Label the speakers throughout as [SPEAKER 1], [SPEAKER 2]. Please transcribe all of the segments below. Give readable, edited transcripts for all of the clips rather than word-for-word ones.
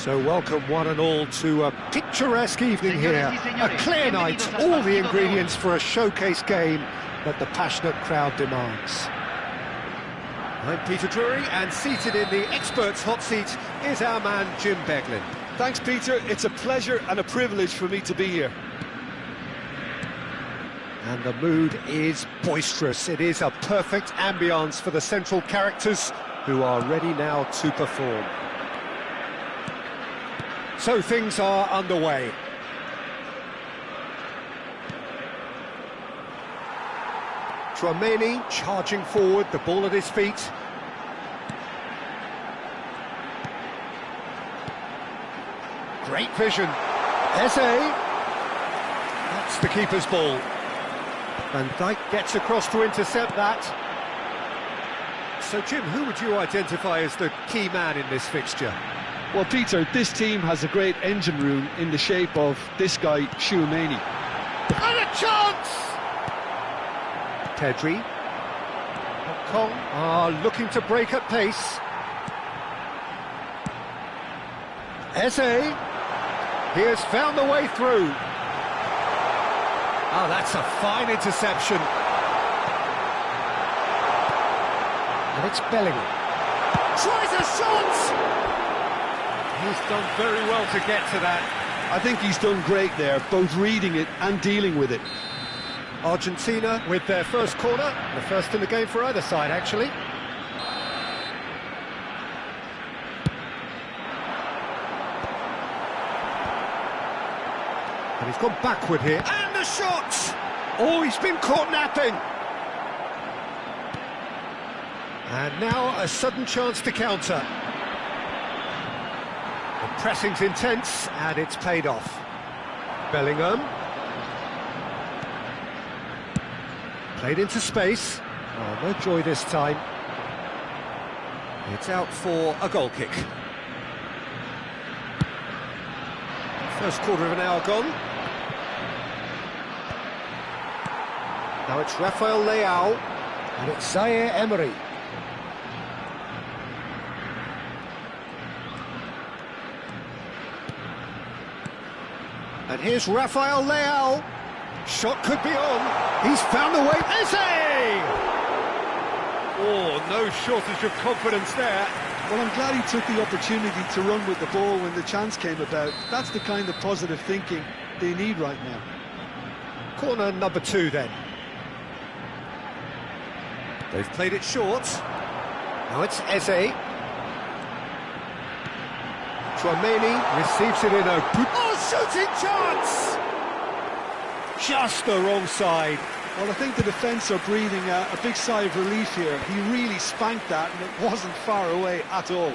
[SPEAKER 1] So welcome one and all to a picturesque evening here, a clear night, all the ingredients for a showcase game that the passionate crowd demands. I'm Peter Drury, and seated in the experts' hot seat is our man Jim Beglin.
[SPEAKER 2] Thanks, Peter. It's a pleasure and a privilege for me to be here.
[SPEAKER 1] And the mood is boisterous. It is a perfect ambience for the central characters who are ready now to perform. So things are underway. Tchouaméni charging forward, the ball at his feet. Great vision. Eze. That's the keeper's ball. Van Dijk gets across to intercept that. So Jim, who would you identify as the key man in this fixture?
[SPEAKER 2] Well, Peter, this team has a great engine room in the shape of this guy, Tchouaméni.
[SPEAKER 1] And a chance! Pedri. Kong are looking to break at pace. Eze. He has found the way through. Oh, that's a fine interception. And it's Bellingham. Tries a shot! He's done very well to get to that.
[SPEAKER 2] I think he's done great there, both reading it and dealing with it.
[SPEAKER 1] Argentina with their first corner, the first in the game for either side, actually. And he's gone backward here. And the shot! Oh, he's been caught napping. And now a sudden chance to counter. The pressing's intense, and it's paid off. Bellingham. Played into space. Oh, no joy this time. It's out for a goal kick. First quarter of an hour gone. Now it's Rafael Leao, and it's Zaire Emery. And here's Rafael Leao. Shot could be on. He's found the way. Eze! Oh, no shortage of confidence there.
[SPEAKER 2] Well, I'm glad he took the opportunity to run with the ball when the chance came about. That's the kind of positive thinking they need right now.
[SPEAKER 1] Corner number 2 then. They've played it short. Now it's Eze. Tchouaméni receives it in a... Oh, shooting chance! Just the wrong side.
[SPEAKER 2] Well, I think the defence are breathing a big sigh of relief here. He really spanked that, and it wasn't far away at all.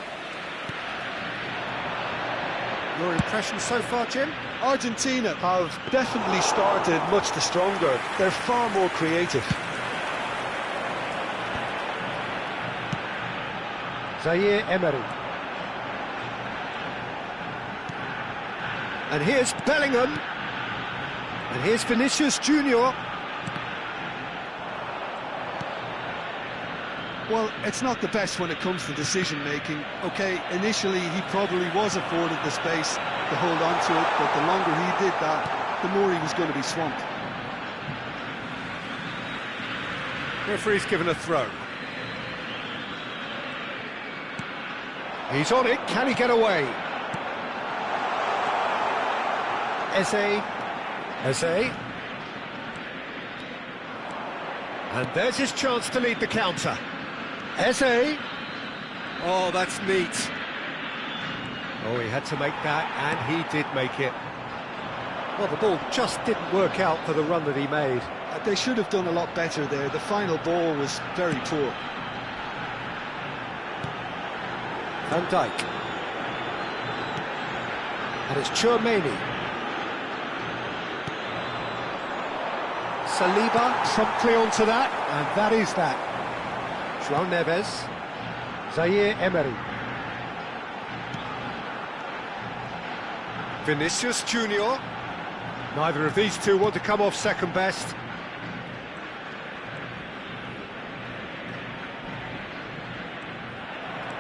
[SPEAKER 1] Your impression so far, Jim?
[SPEAKER 2] Argentina have definitely started much the stronger. They're far more creative.
[SPEAKER 1] Zaire Emery. And here's Bellingham. And here's Vinicius Junior.
[SPEAKER 2] Well, it's not the best when it comes to decision-making. OK, initially he probably was afforded the space to hold on to it, but the longer he did that, the more he was going to be swamped.
[SPEAKER 1] Referee's given a throw. He's on it, can he get away? Eze. And there's his chance to lead the counter. Eze. Oh, that's neat. Oh, he had to make that, and he did make it. Well, the ball just didn't work out for the run that he made.
[SPEAKER 2] They should have done a lot better there. The final ball was very poor.
[SPEAKER 1] Van Dijk. And it's Tchouaméni. Saliba promptly onto that, and that is that. João Neves. Zaire Emery. Vinicius Junior. Neither of these two want to come off second best.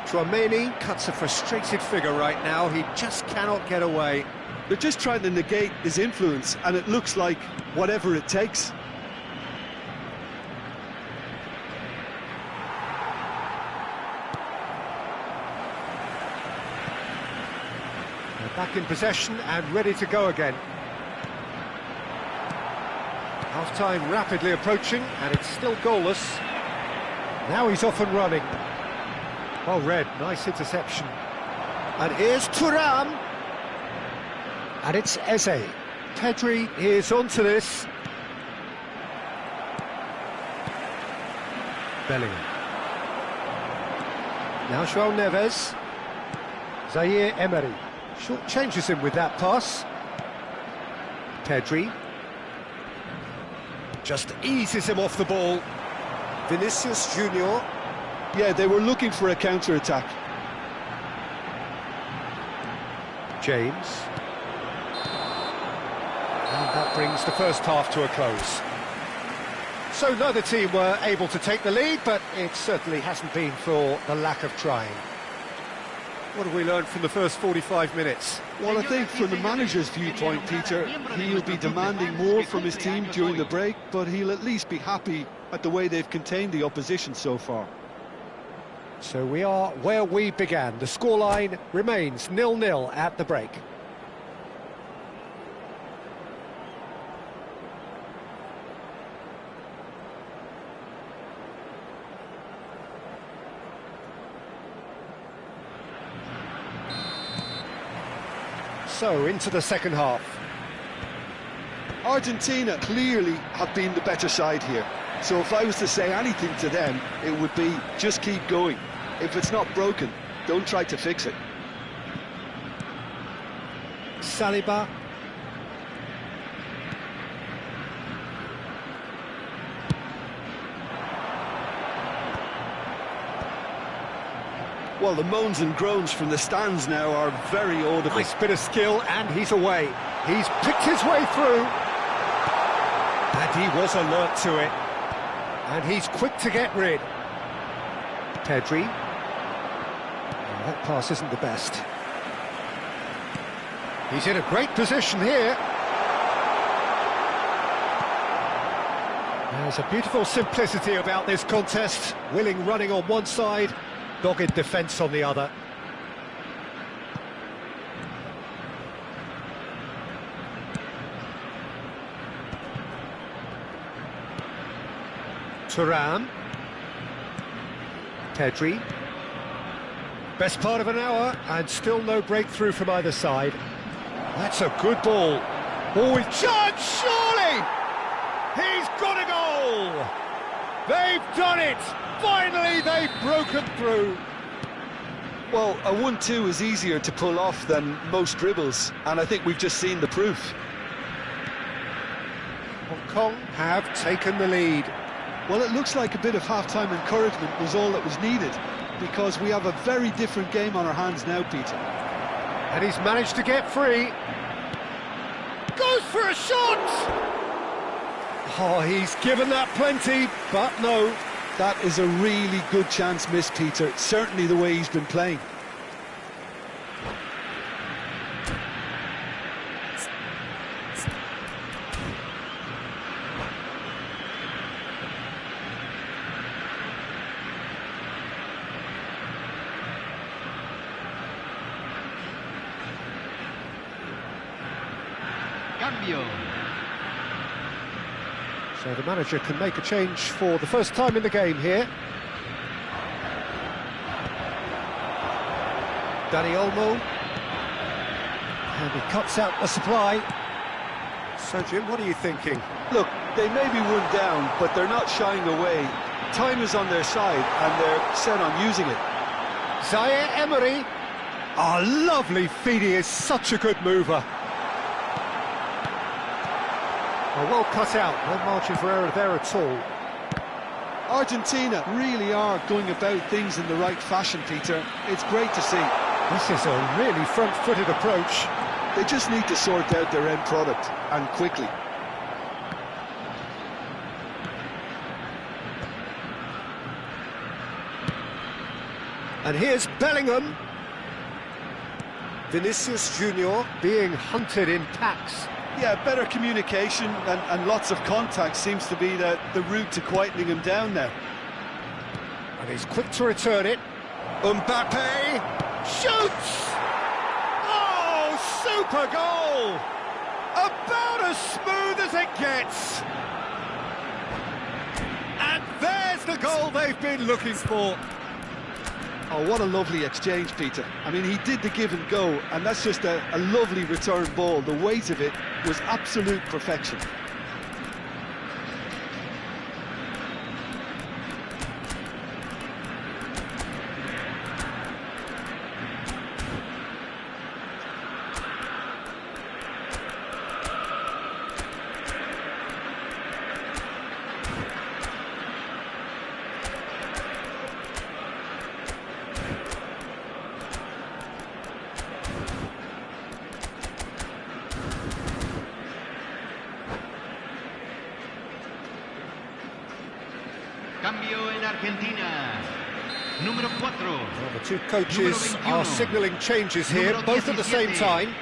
[SPEAKER 1] Tchouaméni cuts a frustrated figure right now. He just cannot get away.
[SPEAKER 2] They're just trying to negate his influence, and it looks like whatever it takes.
[SPEAKER 1] They're back in possession and ready to go again. Half-time rapidly approaching, and it's still goalless. Now he's off and running. Well read, nice interception. And here's Thuram. And it's Eze. Pedri is onto this. Bellingham. Now João Neves. Zaire Emery. Short changes him with that pass. Pedri. Just eases him off the ball. Vinicius Junior.
[SPEAKER 2] Yeah, they were looking for a counter-attack.
[SPEAKER 1] James. And that brings the first half to a close. So neither team were able to take the lead, but it certainly hasn't been for the lack of trying. What have we learned from the first 45 minutes?
[SPEAKER 2] Well, I think from the manager's viewpoint, Peter, he'll be demanding more from his team during the break, but he'll at least be happy at the way they've contained the opposition so far.
[SPEAKER 1] So we are where we began. The scoreline remains 0-0 at the break. So into the second half.
[SPEAKER 2] Argentina clearly have been the better side here. So if I was to say anything to them, it would be just keep going. If it's not broken, don't try to fix it.
[SPEAKER 1] Saliba.
[SPEAKER 2] Well, the moans and groans from the stands now are very audible.
[SPEAKER 1] Nice bit of skill, and he's away. He's picked his way through. And he was alert to it. And he's quick to get rid. Pedri. Oh, that pass isn't the best. He's in a great position here. There's a beautiful simplicity about this contest. Willing running on one side, dogged defence on the other. Thuram. Pedri. Best part of an hour, and still no breakthrough from either side. That's a good ball. Oh, with chance, surely! He's got a goal! They've done it! Finally, they've broken through.
[SPEAKER 2] Well, a 1-2 is easier to pull off than most dribbles, and I think we've just seen the proof.
[SPEAKER 1] Hong Kong have taken the lead.
[SPEAKER 2] Well, it looks like a bit of half-time encouragement was all that was needed, because we have a very different game on our hands now, Peter.
[SPEAKER 1] And he's managed to get free. Goes for a shot! Oh, he's given that plenty, but no.
[SPEAKER 2] That is a really good chance missed, Peter. Certainly the way he's been playing.
[SPEAKER 3] Cambio.
[SPEAKER 1] So the manager can make a change for the first time in the game here. Dani Olmo. And he cuts out the supply. So, Jim, what are you thinking?
[SPEAKER 2] Look, they may be one down, but they're not shying away. Time is on their side, and they're set on using it.
[SPEAKER 1] Zaire Emery. Oh, lovely feed. He is such a good mover. Well cut out, no margin for error there at all.
[SPEAKER 2] Argentina really are going about things in the right fashion, Peter. It's great to see.
[SPEAKER 1] This is a really front-footed approach.
[SPEAKER 2] They just need to sort out their end product, and quickly.
[SPEAKER 1] And here's Bellingham. Vinicius Junior being hunted in packs.
[SPEAKER 2] Yeah, better communication and lots of contact seems to be the route to quietening him down now.
[SPEAKER 1] And he's quick to return it. Mbappe shoots! Oh, super goal! About as smooth as it gets. And there's the goal they've been looking for.
[SPEAKER 2] Oh, what a lovely exchange, Peter. I mean, he did the give and go, and that's just a lovely return ball. The weight of it was absolute perfection.
[SPEAKER 3] Cambio en Argentina. Número 4.
[SPEAKER 1] Well, the two coaches are signalling changes here, both at the same time.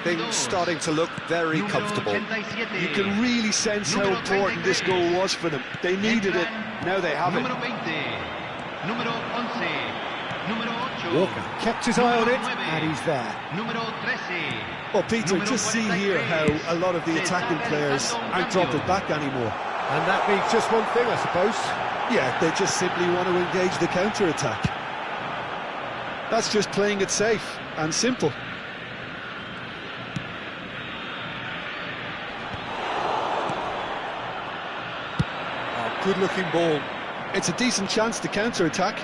[SPEAKER 1] Things starting to look very comfortable.
[SPEAKER 2] You can really sense how important this goal was for them. They needed it, now they have it.
[SPEAKER 1] Walker kept his eye on it, and he's there.
[SPEAKER 2] Well, Peter, just see here how a lot of the attacking players aren't dropping back anymore.
[SPEAKER 1] And that means just one thing, I suppose.
[SPEAKER 2] Yeah, they just simply want to engage the counter-attack. That's just playing it safe and simple.
[SPEAKER 1] Oh, good-looking ball.
[SPEAKER 2] It's a decent chance to counter-attack.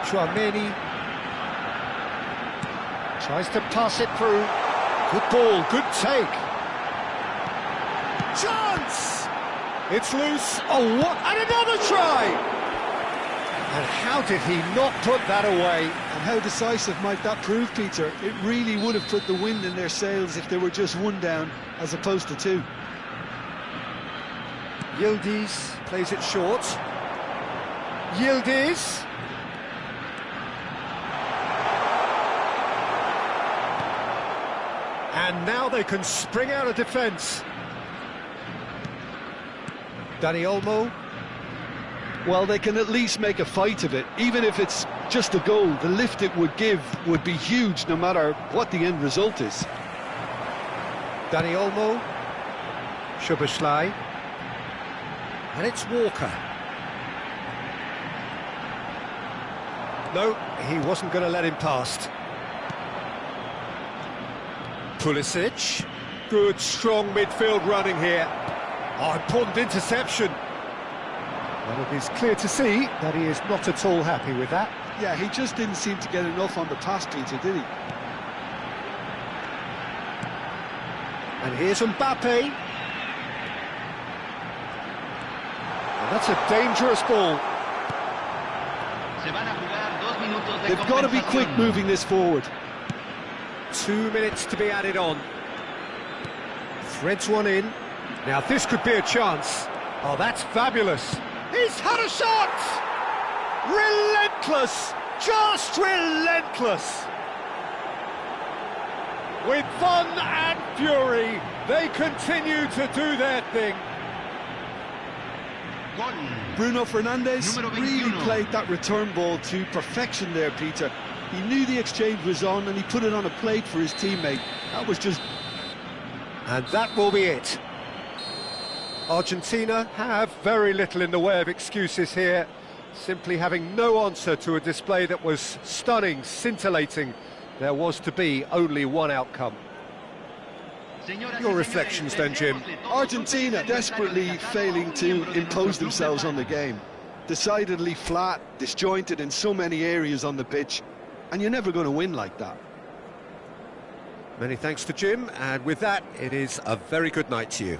[SPEAKER 1] Chouameni tries to pass it through. Good ball, good take. Chance! It's loose. Oh, what? And another try! And how did he not put that away?
[SPEAKER 2] And how decisive might that prove, Peter? It really would have put the wind in their sails if they were just one down as opposed to two.
[SPEAKER 1] Yildiz plays it short. Yildiz. And now they can spring out of defence. Dani Olmo.
[SPEAKER 2] Well, they can at least make a fight of it. Even if it's just a goal, the lift it would give would be huge no matter what the end result is.
[SPEAKER 1] Dani Olmo. Szoboszlai. And it's Walker. No, he wasn't going to let him past. Pulisic. Good, strong midfield running here. Oh, important interception. Well, it is clear to see that he is not at all happy with that.
[SPEAKER 2] Yeah, he just didn't seem to get enough on the pass, Peter, did he?
[SPEAKER 1] And here's Mbappe. And that's a dangerous ball.
[SPEAKER 2] They've got to be quick moving this forward.
[SPEAKER 1] 2 minutes to be added on. Threads one in. Now this could be a chance. Oh, that's fabulous. He's had a shot! Relentless! Just relentless! With fun and fury, they continue to do their thing.
[SPEAKER 2] Bruno Fernandes really played that return ball to perfection there, Peter. He knew the exchange was on and he put it on a plate for his teammate. That was just...
[SPEAKER 1] And that will be it. Argentina have very little in the way of excuses here, simply having no answer to a display that was stunning, scintillating. There was to be only one outcome. Your reflections then, Jim?
[SPEAKER 2] Argentina desperately failing to impose themselves on the game. Decidedly flat, disjointed in so many areas on the pitch, and you're never going to win like that.
[SPEAKER 1] Many thanks to Jim, and with that, it is a very good night to you.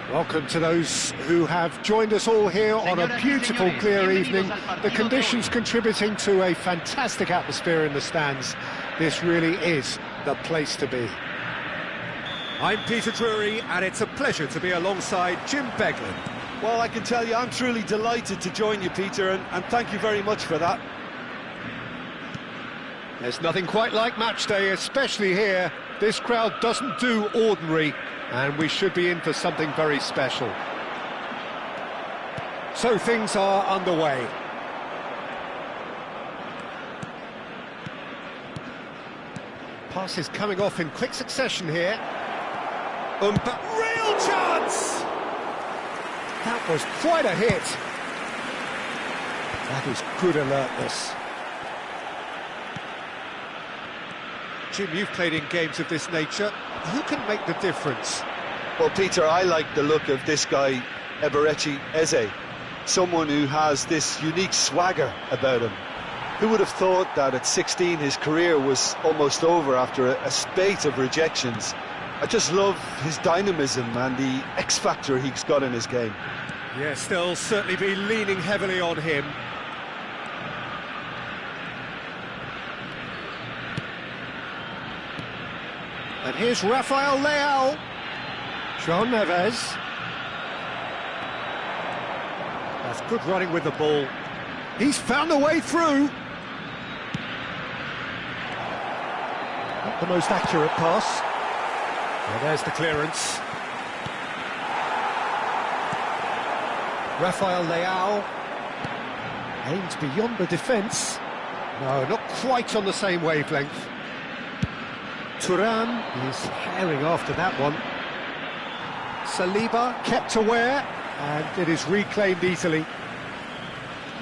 [SPEAKER 1] Welcome to those who have joined us all here on a beautiful, clear evening. The conditions contributing to a fantastic atmosphere in the stands. This really is the place to be. I'm Peter Drury, and it's a pleasure to be alongside Jim Beglin.
[SPEAKER 2] Well, I can tell you, I'm truly delighted to join you, Peter, and thank you very much for that.
[SPEAKER 1] There's nothing quite like match day, especially here. This crowd doesn't do ordinary, and we should be in for something very special. So things are underway. Passes coming off in quick succession here. But real chance! That was quite a hit. That is good alertness. Jim, you've played in games of this nature. Who can make the difference?
[SPEAKER 2] Well, Peter, I like the look of this guy, Eberechi Eze. Someone who has this unique swagger about him. Who would have thought that at 16 his career was almost over after a spate of rejections? I just love his dynamism and the X-factor he's got in his game.
[SPEAKER 1] Yes, they'll certainly be leaning heavily on him. And here's Rafael Leao. João Neves. That's good running with the ball. He's found a way through. Not the most accurate pass. Well, there's the clearance. Rafael Leao aims beyond the defence. No, not quite on the same wavelength. Thuram is herring after that one. Saliba kept aware, and it is reclaimed easily.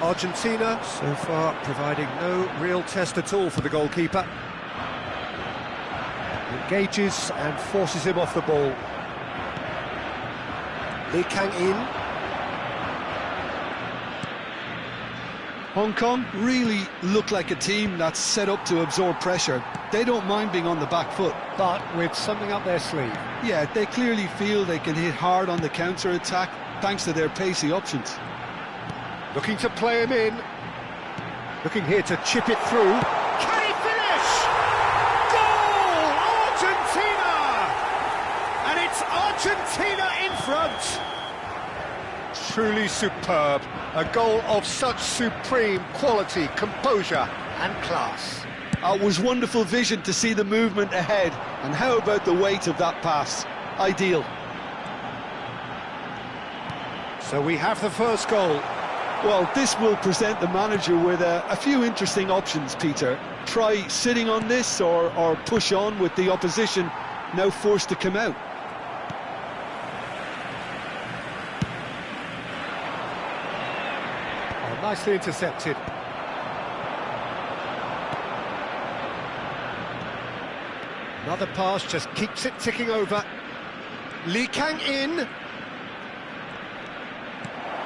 [SPEAKER 1] Argentina so far providing no real test at all for the goalkeeper. Engages and forces him off the ball. Lee Kang-in.
[SPEAKER 2] Hong Kong really look like a team that's set up to absorb pressure. They don't mind being on the back foot.
[SPEAKER 1] But with something up their sleeve.
[SPEAKER 2] Yeah, they clearly feel they can hit hard on the counter-attack thanks to their pacey options.
[SPEAKER 1] Looking to play him in. Looking here to chip it through. Can he finish? Goal! Argentina! And it's Argentina in front. Truly superb. A goal of such supreme quality, composure and class.
[SPEAKER 2] It was wonderful vision to see the movement ahead. And how about the weight of that pass? Ideal.
[SPEAKER 1] So we have the first goal.
[SPEAKER 2] Well, this will present the manager with a few interesting options, Peter. Try sitting on this or push on with the opposition now forced to come out.
[SPEAKER 1] Oh, nicely intercepted. Another pass just keeps it ticking over. Lee Kang-in.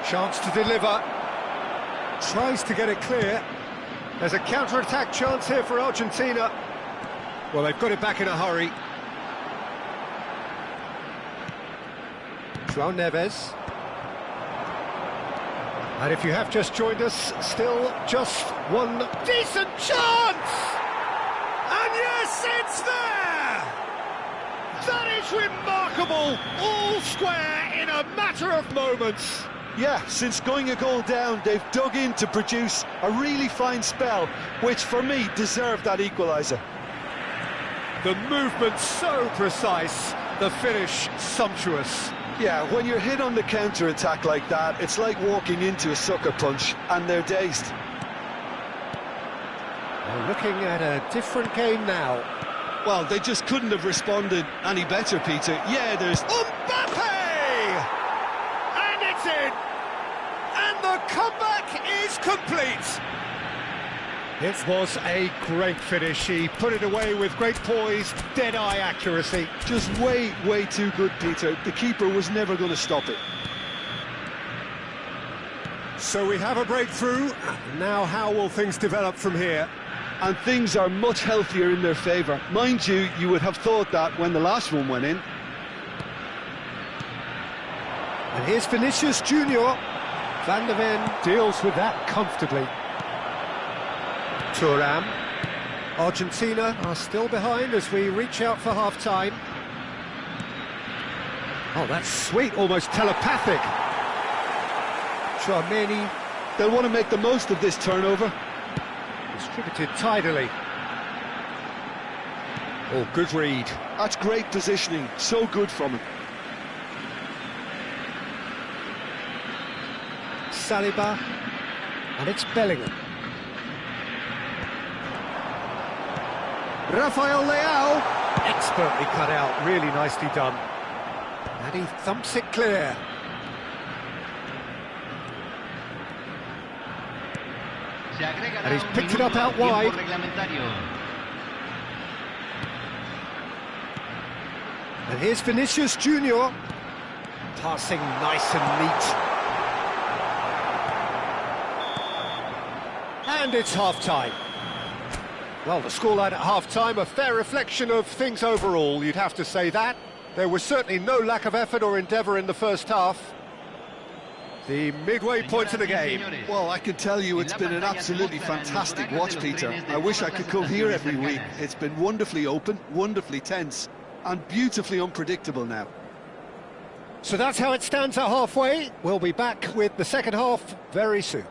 [SPEAKER 1] Chance to deliver. Tries to get it clear. There's a counter-attack chance here for Argentina. Well, they've got it back in a hurry. João Neves. And if you have just joined us, still just one decent chance! And yes, it's there! That is remarkable! All square in a matter of moments.
[SPEAKER 2] Yeah, since going a goal down, they've dug in to produce a really fine spell, which for me deserved that equaliser.
[SPEAKER 1] The movement so precise, the finish sumptuous.
[SPEAKER 2] Yeah, when you're hit on the counter-attack like that, it's like walking into a sucker punch, and they're dazed.
[SPEAKER 1] We're looking at a different game now.
[SPEAKER 2] Well, they just couldn't have responded any better, Peter. Yeah, there's...
[SPEAKER 1] Mbappe! And it's in! And the comeback is complete! It was a great finish. He put it away with great poise, dead-eye accuracy.
[SPEAKER 2] Just way, way too good, Peter. The keeper was never going to stop it.
[SPEAKER 1] So we have a breakthrough. Now how will things develop from here?
[SPEAKER 2] And things are much healthier in their favour. Mind you, you would have thought that when the last one went in.
[SPEAKER 1] And here's Vinicius Junior. Van de Ven deals with that comfortably. Thuram. Argentina are still behind as we reach out for half-time. Oh, that's sweet, almost telepathic. Tchouaméni.
[SPEAKER 2] They'll want to make the most of this turnover.
[SPEAKER 1] Distributed tidily. Oh, good read.
[SPEAKER 2] That's great positioning, so good from him.
[SPEAKER 1] Saliba, and it's Bellingham. Rafael Leao, expertly cut out, really nicely done. And he thumps it clear. And he's picked it up out wide. And here's Vinicius Junior, passing nice and neat. And it's half-time. Well, the scoreline at half-time, a fair reflection of things overall, you'd have to say that. There was certainly no lack of effort or endeavour in the first half. The midway point of the game.
[SPEAKER 2] Well, I can tell you it's been an absolutely fantastic watch, Peter. I wish I could come here every week. It's been wonderfully open, wonderfully tense, and beautifully unpredictable now.
[SPEAKER 1] So that's how it stands at halfway. We'll be back with the second half very soon.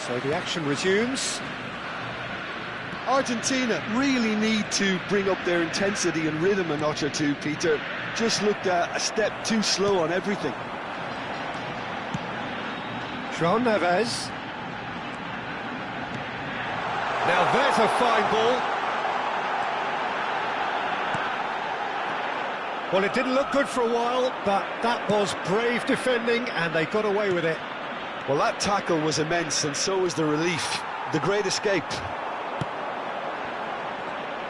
[SPEAKER 1] So the action resumes.
[SPEAKER 2] Argentina really need to bring up their intensity and rhythm a notch or two, Peter. Just looked a step too slow on everything.
[SPEAKER 1] João Neves. Now there's a fine ball. Well, it didn't look good for a while, but that was brave defending and they got away with it.
[SPEAKER 2] Well, that tackle was immense, and so was the relief. The great escape.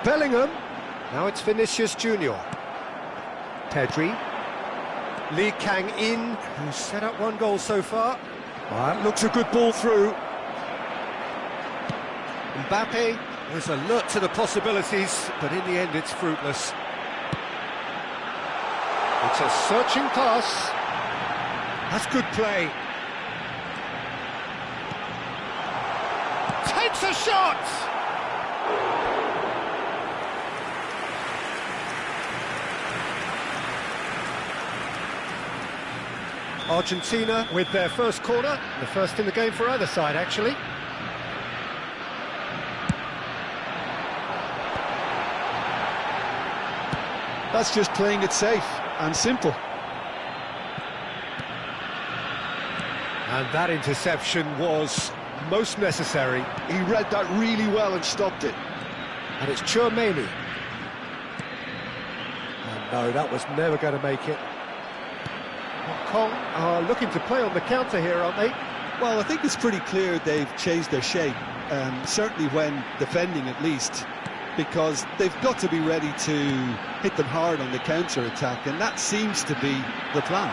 [SPEAKER 1] Bellingham. Now it's Vinicius Junior. Pedri. Lee Kang-in, who's set up one goal so far. Well, looks a good ball through. Mbappe was alert to the possibilities, but in the end it's fruitless. It's a searching pass. That's good play. Takes a shot! Argentina with their first corner, the first in the game for either side, actually.
[SPEAKER 2] That's just playing it safe and simple.
[SPEAKER 1] And that interception was most necessary.
[SPEAKER 2] He read that really well and stopped it.
[SPEAKER 1] And it's Tchouaméni. And no, that was never going to make it. Hong Kong are looking to play on the counter here, aren't they?
[SPEAKER 2] Well, I think it's pretty clear they've changed their shape, certainly when defending at least, because they've got to be ready to hit them hard on the counter-attack, and that seems to be the plan.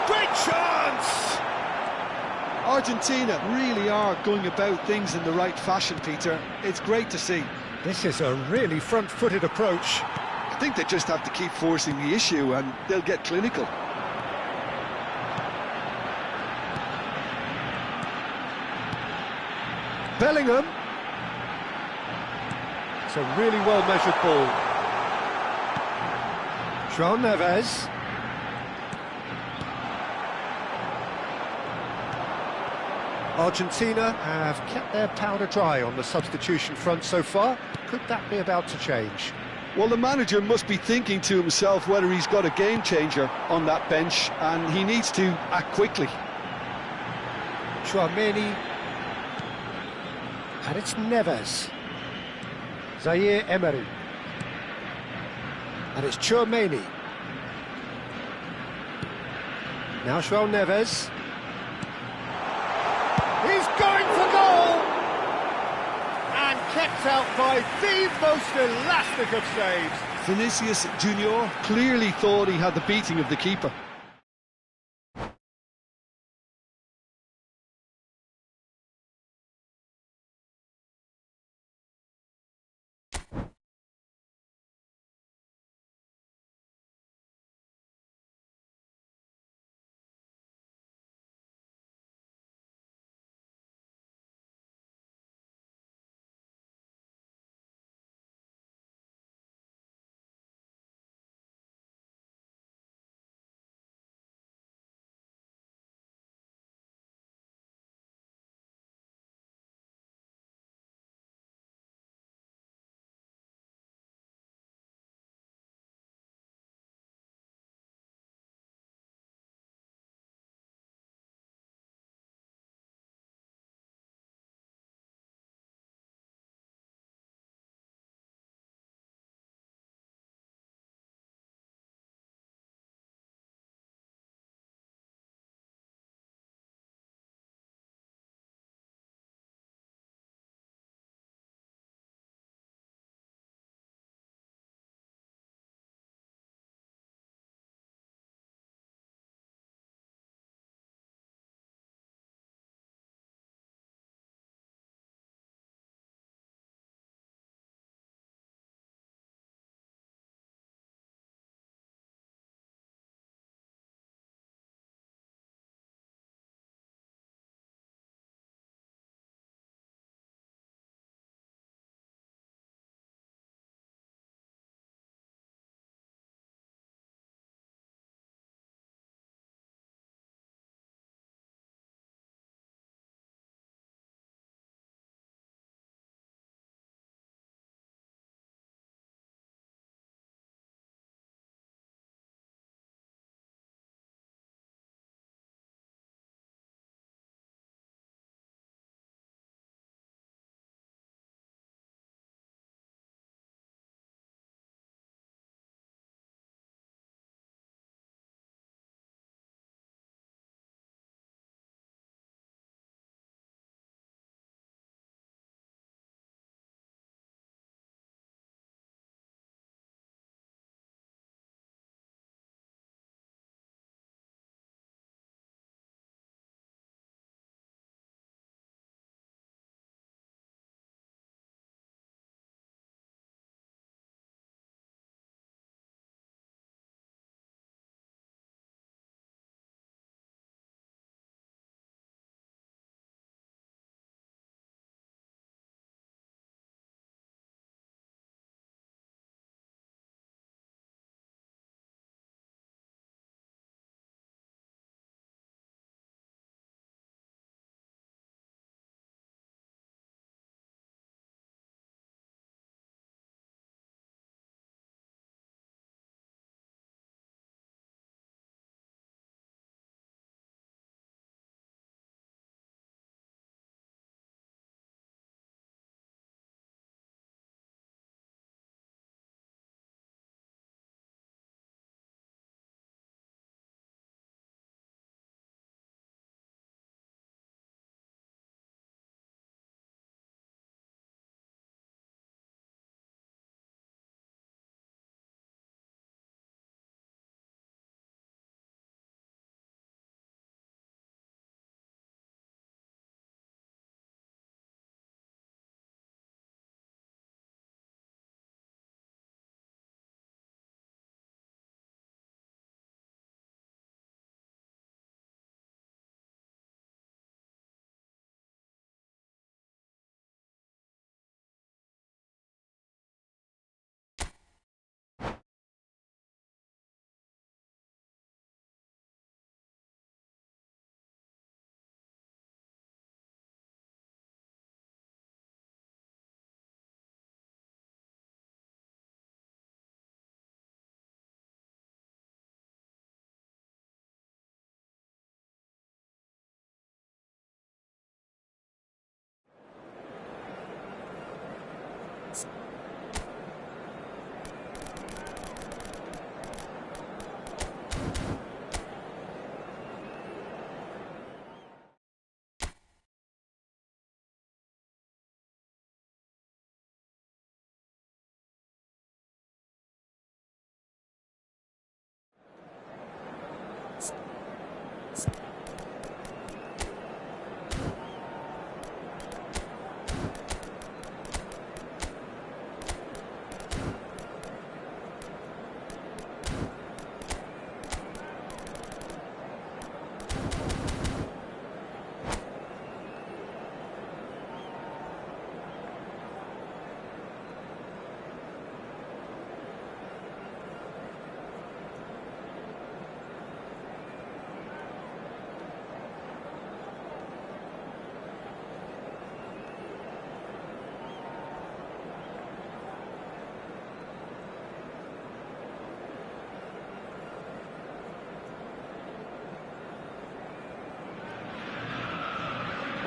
[SPEAKER 1] Great chance!
[SPEAKER 2] Argentina really are going about things in the right fashion, Peter. It's great to see.
[SPEAKER 1] This is a really front-footed approach.
[SPEAKER 2] I think they just have to keep forcing the issue and they'll get clinical.
[SPEAKER 1] Bellingham. It's a really well-measured ball. João Neves. Argentina have kept their powder dry on the substitution front so far. Could that be about to change?
[SPEAKER 2] Well, the manager must be thinking to himself whether he's got a game changer on that bench, and he needs to act quickly.
[SPEAKER 1] Tchouaméni. And it's Neves. Zaire Emery. And it's Tchouaméni. Now João Neves. He's going for goal! And kept out by the most elastic of saves.
[SPEAKER 2] Vinicius Junior clearly thought he had the beating of the keeper.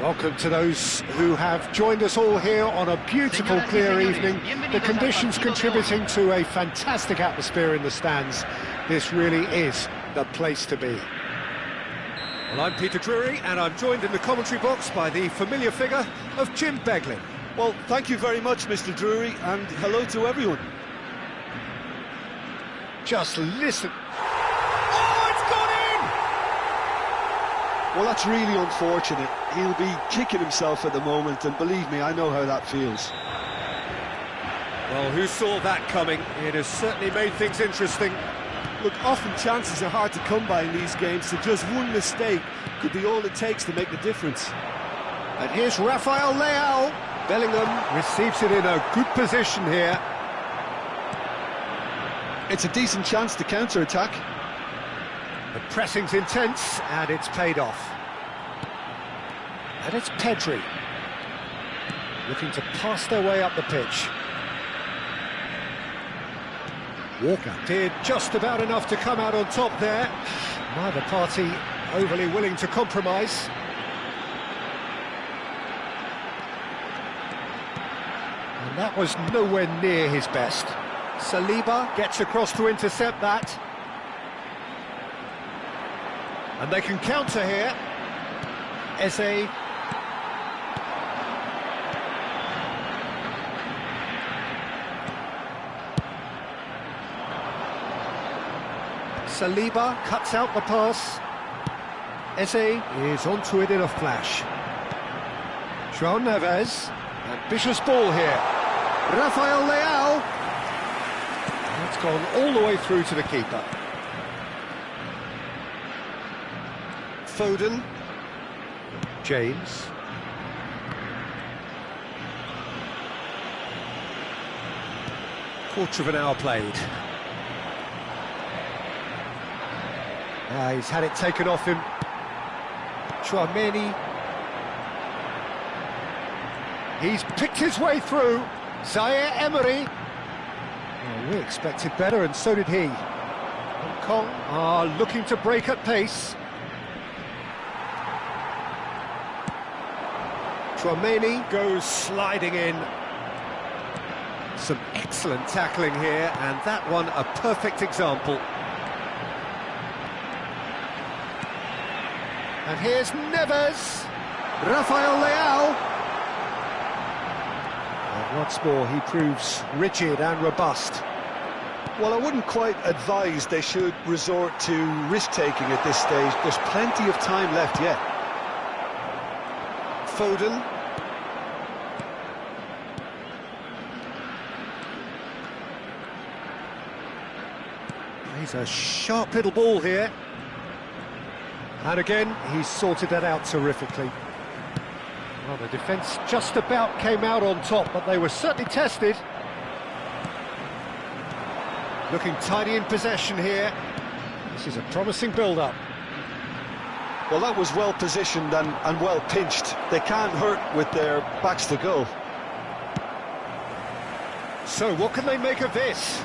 [SPEAKER 1] Welcome to those who have joined us all here on a beautiful, clear evening. The conditions contributing to a fantastic atmosphere in the stands. This really is the place to be. Well, I'm Peter Drury, and I'm joined in the commentary box by the familiar figure of Jim Beglin.
[SPEAKER 2] Well, thank you very much, Mr. Drury, and hello to everyone.
[SPEAKER 1] Just listen. Oh, it's gone in!
[SPEAKER 2] Well, that's really unfortunate. He'll be kicking himself at the moment, and believe me, I know how that feels.
[SPEAKER 1] Well, who saw that coming? It has certainly made things interesting.
[SPEAKER 2] Look, often chances are hard to come by in these games, so just one mistake could be all it takes to make the difference.
[SPEAKER 1] And here's Rafael Leao. Bellingham receives it in a good position here.
[SPEAKER 2] It's a decent chance to counter-attack.
[SPEAKER 1] The pressing's intense, and it's paid off. And it's Pedri, looking to pass their way up the pitch. Walker did just about enough to come out on top there. Neither party overly willing to compromise. And that was nowhere near his best. Saliba gets across to intercept that. And they can counter here. Eze. Saliba cuts out the pass. Eze is onto it in a flash. João Neves. Ambitious ball here. Rafael Leao. It's gone all the way through to the keeper. Foden. James. Quarter of an hour played. He's had it taken off him. Tchouaméni. He's picked his way through. Zaire Emery. Well, we expected better, and so did he. Hong Kong are looking to break at pace. Tchouaméni goes sliding in. Some excellent tackling here, and that one a perfect example. And here's Neves. Rafael Leao. And once more he proves rigid and robust.
[SPEAKER 2] Well, I wouldn't quite advise they should resort to risk-taking at this stage. There's plenty of time left yet.
[SPEAKER 1] Foden. He's a sharp little ball here. And again, he's sorted that out terrifically. Well, the defence just about came out on top, but they were certainly tested. Looking tidy in possession here. This is a promising build-up.
[SPEAKER 2] Well, that was well positioned and well pinched. They can't hurt with their backs to goal.
[SPEAKER 1] So, what can they make of this?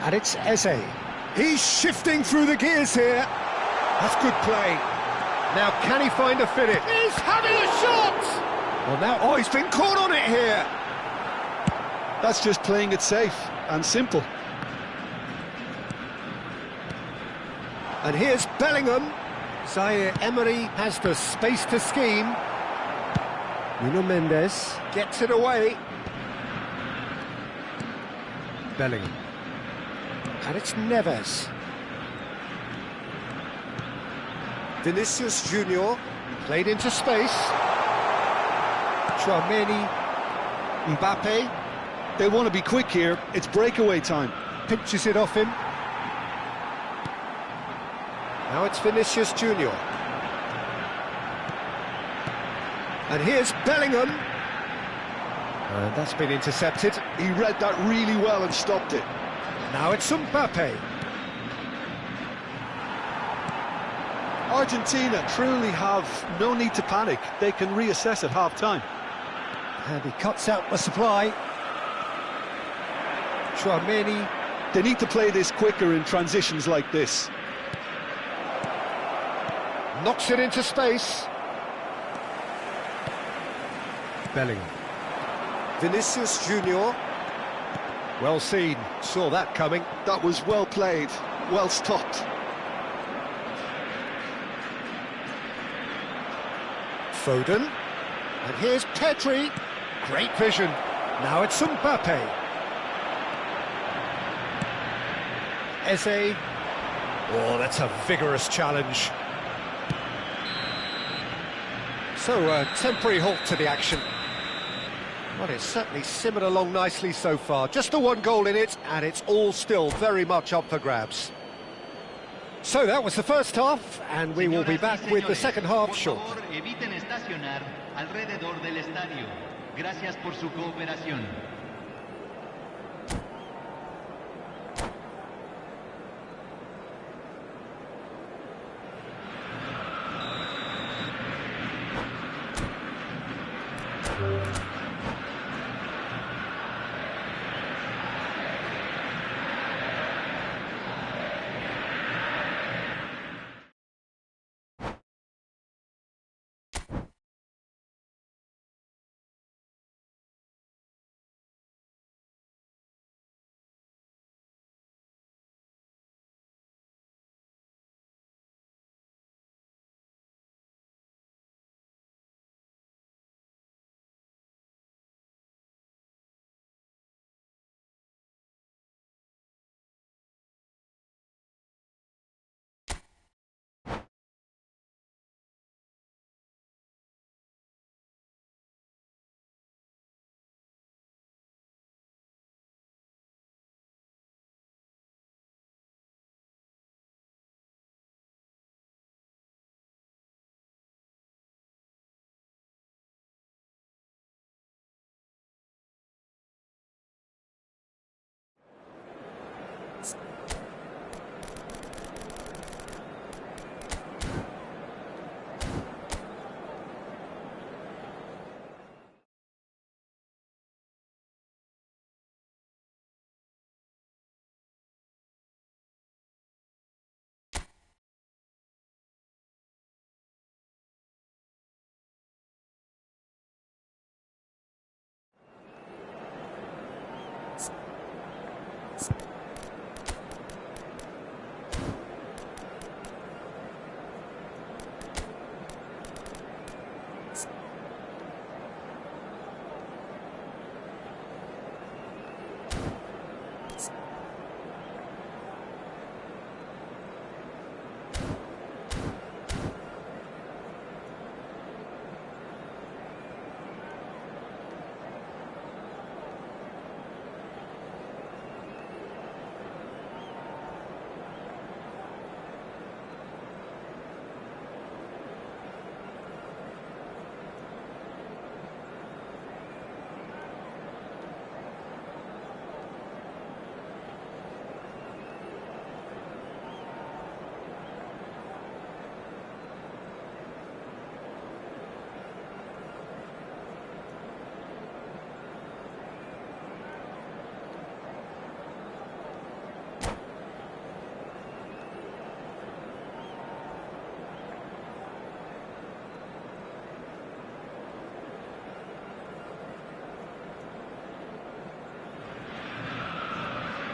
[SPEAKER 1] And it's Eze. He's shifting through the gears here. That's good play. Now, can he find a finish? He's having a shot! Well, now, oh, he's been caught on it here.
[SPEAKER 2] That's just playing it safe and simple.
[SPEAKER 1] And here's Bellingham. Zaire Emery has the space to scheme. Nuno Mendes gets it away. Bellingham. And it's Neves. Vinicius Junior played into space. Tchouaméni. Mbappe.
[SPEAKER 2] They want to be quick here. It's breakaway time.
[SPEAKER 1] Pinches it off him. Now it's Vinicius Junior. And here's Bellingham. And that's been intercepted.
[SPEAKER 2] He read that really well and stopped it.
[SPEAKER 1] Now it's Mbappe.
[SPEAKER 2] Argentina truly have no need to panic. They can reassess at half-time.
[SPEAKER 1] And he cuts out the supply. Tchouaméni.
[SPEAKER 2] They need to play this quicker in transitions like this.
[SPEAKER 1] Knocks it into space. Bellingham. Vinicius Junior. Well seen, saw that coming.
[SPEAKER 2] That was well played, well stopped.
[SPEAKER 1] Foden. And here's Pedri. Great vision. Now it's Mbappe. Eze. Oh, that's a vigorous challenge. So, a temporary halt to the action. Well, it's certainly simmered along nicely so far. Just the one goal in it, and it's all still very much up for grabs. So that was the first half, and we will be back with the second half shortly.
[SPEAKER 3] Eviten estacionar alrededor del estadio. Gracias por su cooperación.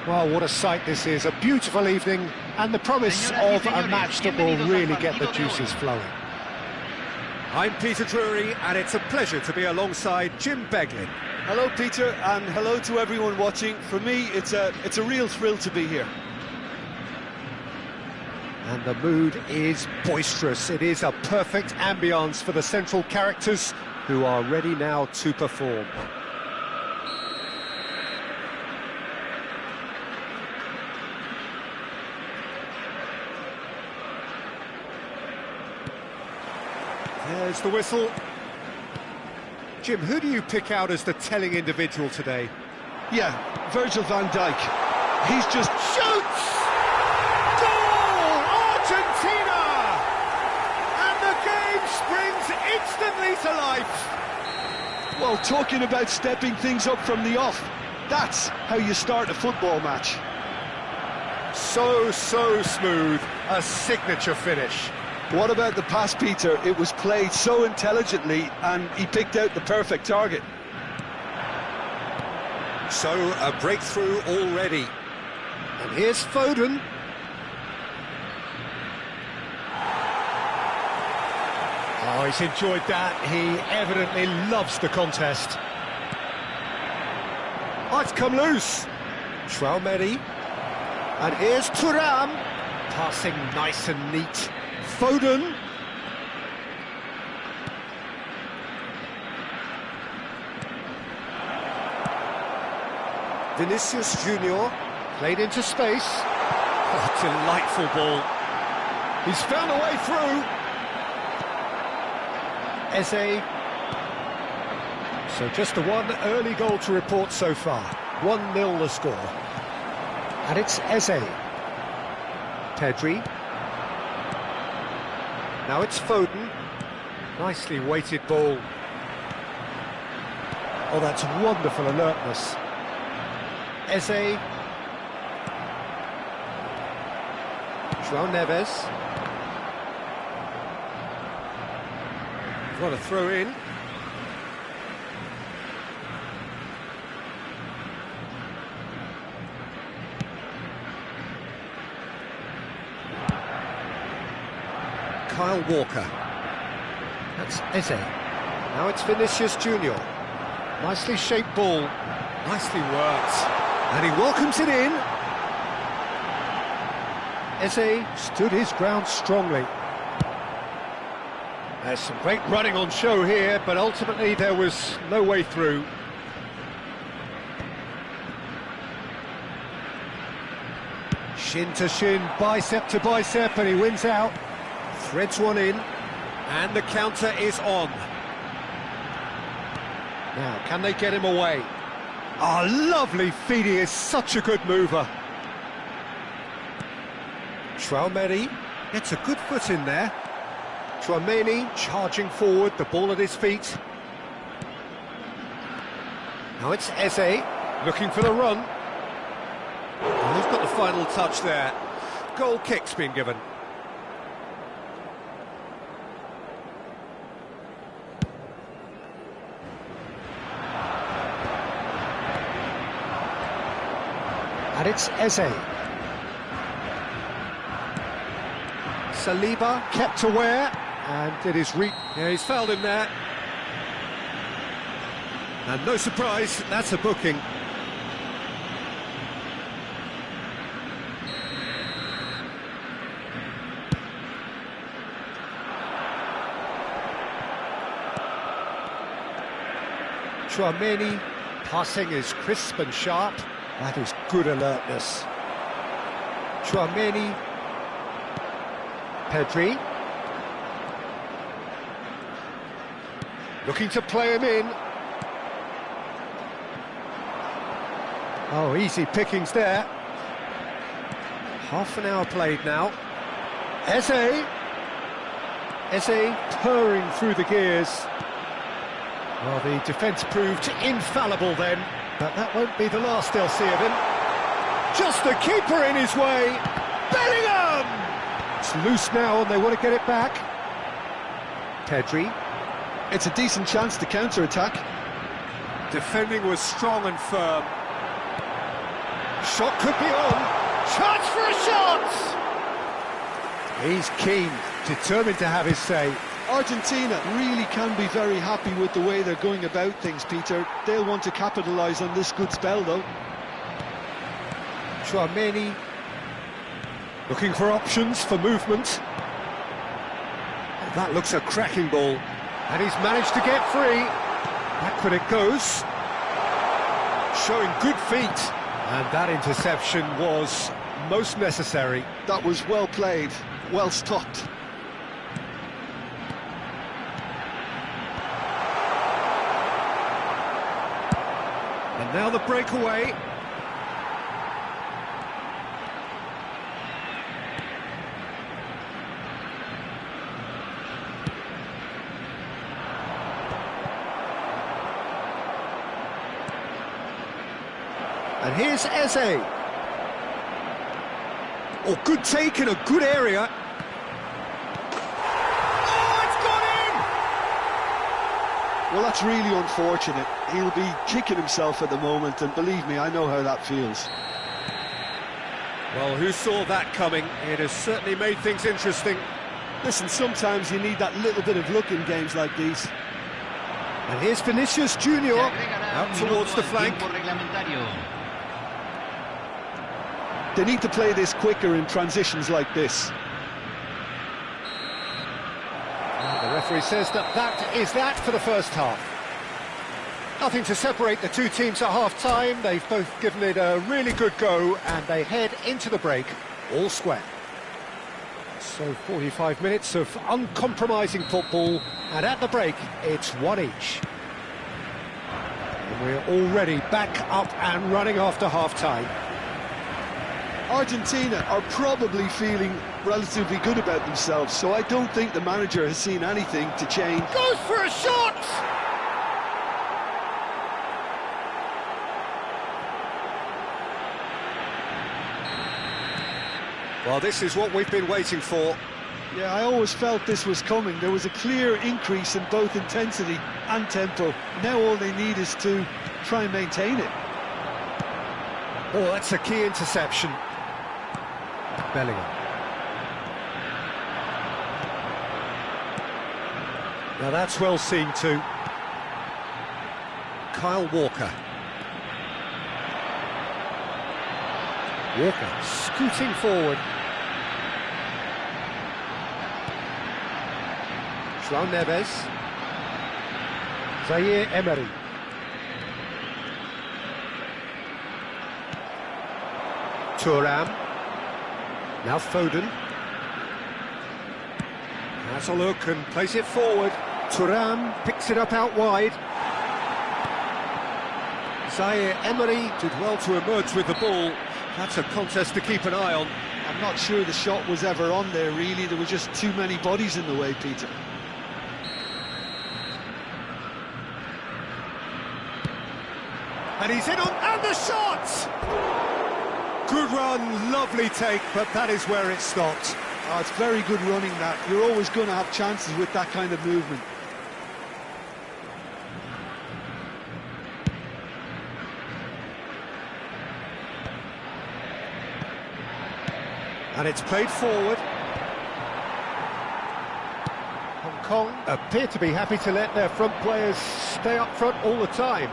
[SPEAKER 1] Well, what a sight this is, a beautiful evening, and the promise of a match that will really get the juices flowing. I'm Peter Drury, and it's a pleasure to be alongside Jim Beglin.
[SPEAKER 2] Hello, Peter, and hello to everyone watching. For me, it's a real thrill to be here.
[SPEAKER 1] And the mood is boisterous. It is a perfect ambience for the central characters who are ready now to perform. There's the whistle. Jim, who do you pick out as the telling individual today?
[SPEAKER 2] Yeah, Virgil van Dijk. He's just...
[SPEAKER 1] Shoots! Goal! Argentina! And the game springs instantly to life.
[SPEAKER 2] Well, talking about stepping things up from the off, that's how you start a football match.
[SPEAKER 1] So smooth. A signature finish.
[SPEAKER 2] What about the pass, Peter? It was played so intelligently and he picked out the perfect target.
[SPEAKER 1] So, a breakthrough already. And here's Foden. Oh, he's enjoyed that. He evidently loves the contest. Oh, it's come loose. Traumeri. And here's Thuram. Passing nice and neat. Foden. Vinicius Junior. Played into space. Oh, delightful ball. He's found a way through. Eze. So just the one early goal to report so far. 1-0 the score. And it's Eze. Pedri. Now it's Foden. Nicely weighted ball. Oh, that's wonderful alertness. Eze. João Neves. What a throw in. Kyle Walker. That's Eze. Now it's Vinicius Junior. Nicely shaped ball. Nicely worked. And he welcomes it in. Eze stood his ground strongly. There's some great running on show here, but ultimately there was no way through. Shin to shin, bicep to bicep, and he wins out. Threads one in, and the counter is on. Now, can they get him away? Oh, lovely feed, he is such a good mover. Traumeri gets a good foot in there. Tchouaméni charging forward, the ball at his feet. Now it's Eze, looking for the run. And he's got the final touch there. Goal kick's been given. And it's Eze. Saliba kept aware, and it is yeah, he's fouled him there. And no surprise, that's a booking. Tchouaméni passing is crisp and sharp. That is good alertness. Tchouaméni. Pedri. Looking to play him in. Oh, easy pickings there. Half an hour played now. Eze. Eze purring through the gears. Well, the defence proved infallible then, but that won't be the last they'll see of him. Just the keeper in his way. Bellingham! It's loose now and they want to get it back. Pedri.
[SPEAKER 2] It's a decent chance to counter-attack.
[SPEAKER 1] Defending was strong and firm. Shot could be on. Chance for a shot! He's keen, determined to have his say.
[SPEAKER 2] Argentina really can be very happy with the way they're going about things, Peter. They'll want to capitalise on this good spell, though.
[SPEAKER 1] Tchouaméni looking for options for movement. That looks a cracking ball. And he's managed to get free. Back when it goes. Showing good feet. And that interception was most necessary.
[SPEAKER 2] That was well played, well stopped.
[SPEAKER 1] And now the breakaway. And here's Eze. Oh, good take in a good area.
[SPEAKER 2] Well, that's really unfortunate. He'll be kicking himself at the moment, and believe me, I know how that feels.
[SPEAKER 1] Well, who saw that coming? It has certainly made things interesting.
[SPEAKER 2] Listen, sometimes you need that little bit of luck in games like these.
[SPEAKER 1] And here's Vinicius Junior out towards the flank.
[SPEAKER 2] They need to play this quicker in transitions like this.
[SPEAKER 1] The referee says that is that for the first half. Nothing to separate the two teams at half-time. They've both given it a really good go, and they head into the break all square. So 45 minutes of uncompromising football, and at the break, it's one each. And we're already back up and running after half-time.
[SPEAKER 2] Argentina are probably feeling relatively good about themselves, so I don't think the manager has seen anything to change.
[SPEAKER 1] Goes for a shot! Well, this is what we've been waiting for.
[SPEAKER 2] Yeah, I always felt this was coming. There was a clear increase in both intensity and tempo. Now all they need is to try and maintain it.
[SPEAKER 1] Oh, that's a key interception. Bellingham. Now that's well seen too. Kyle Walker. Walker scooting forward. João Neves. Zaire Emery. Thuram. Now Foden. Has a look and plays it forward. Thuram picks it up out wide. Zaire Emery did well to emerge with the ball. That's a contest to keep an eye on.
[SPEAKER 2] I'm not sure the shot was ever on there, really. There were just too many bodies in the way, Peter.
[SPEAKER 1] And he's in on, and the shot! Good run, lovely take, but that is where it stopped.
[SPEAKER 2] Oh, it's very good running, that. You're always going to have chances with that kind of movement.
[SPEAKER 1] And it's played forward. Hong Kong appear to be happy to let their front players stay up front all the time.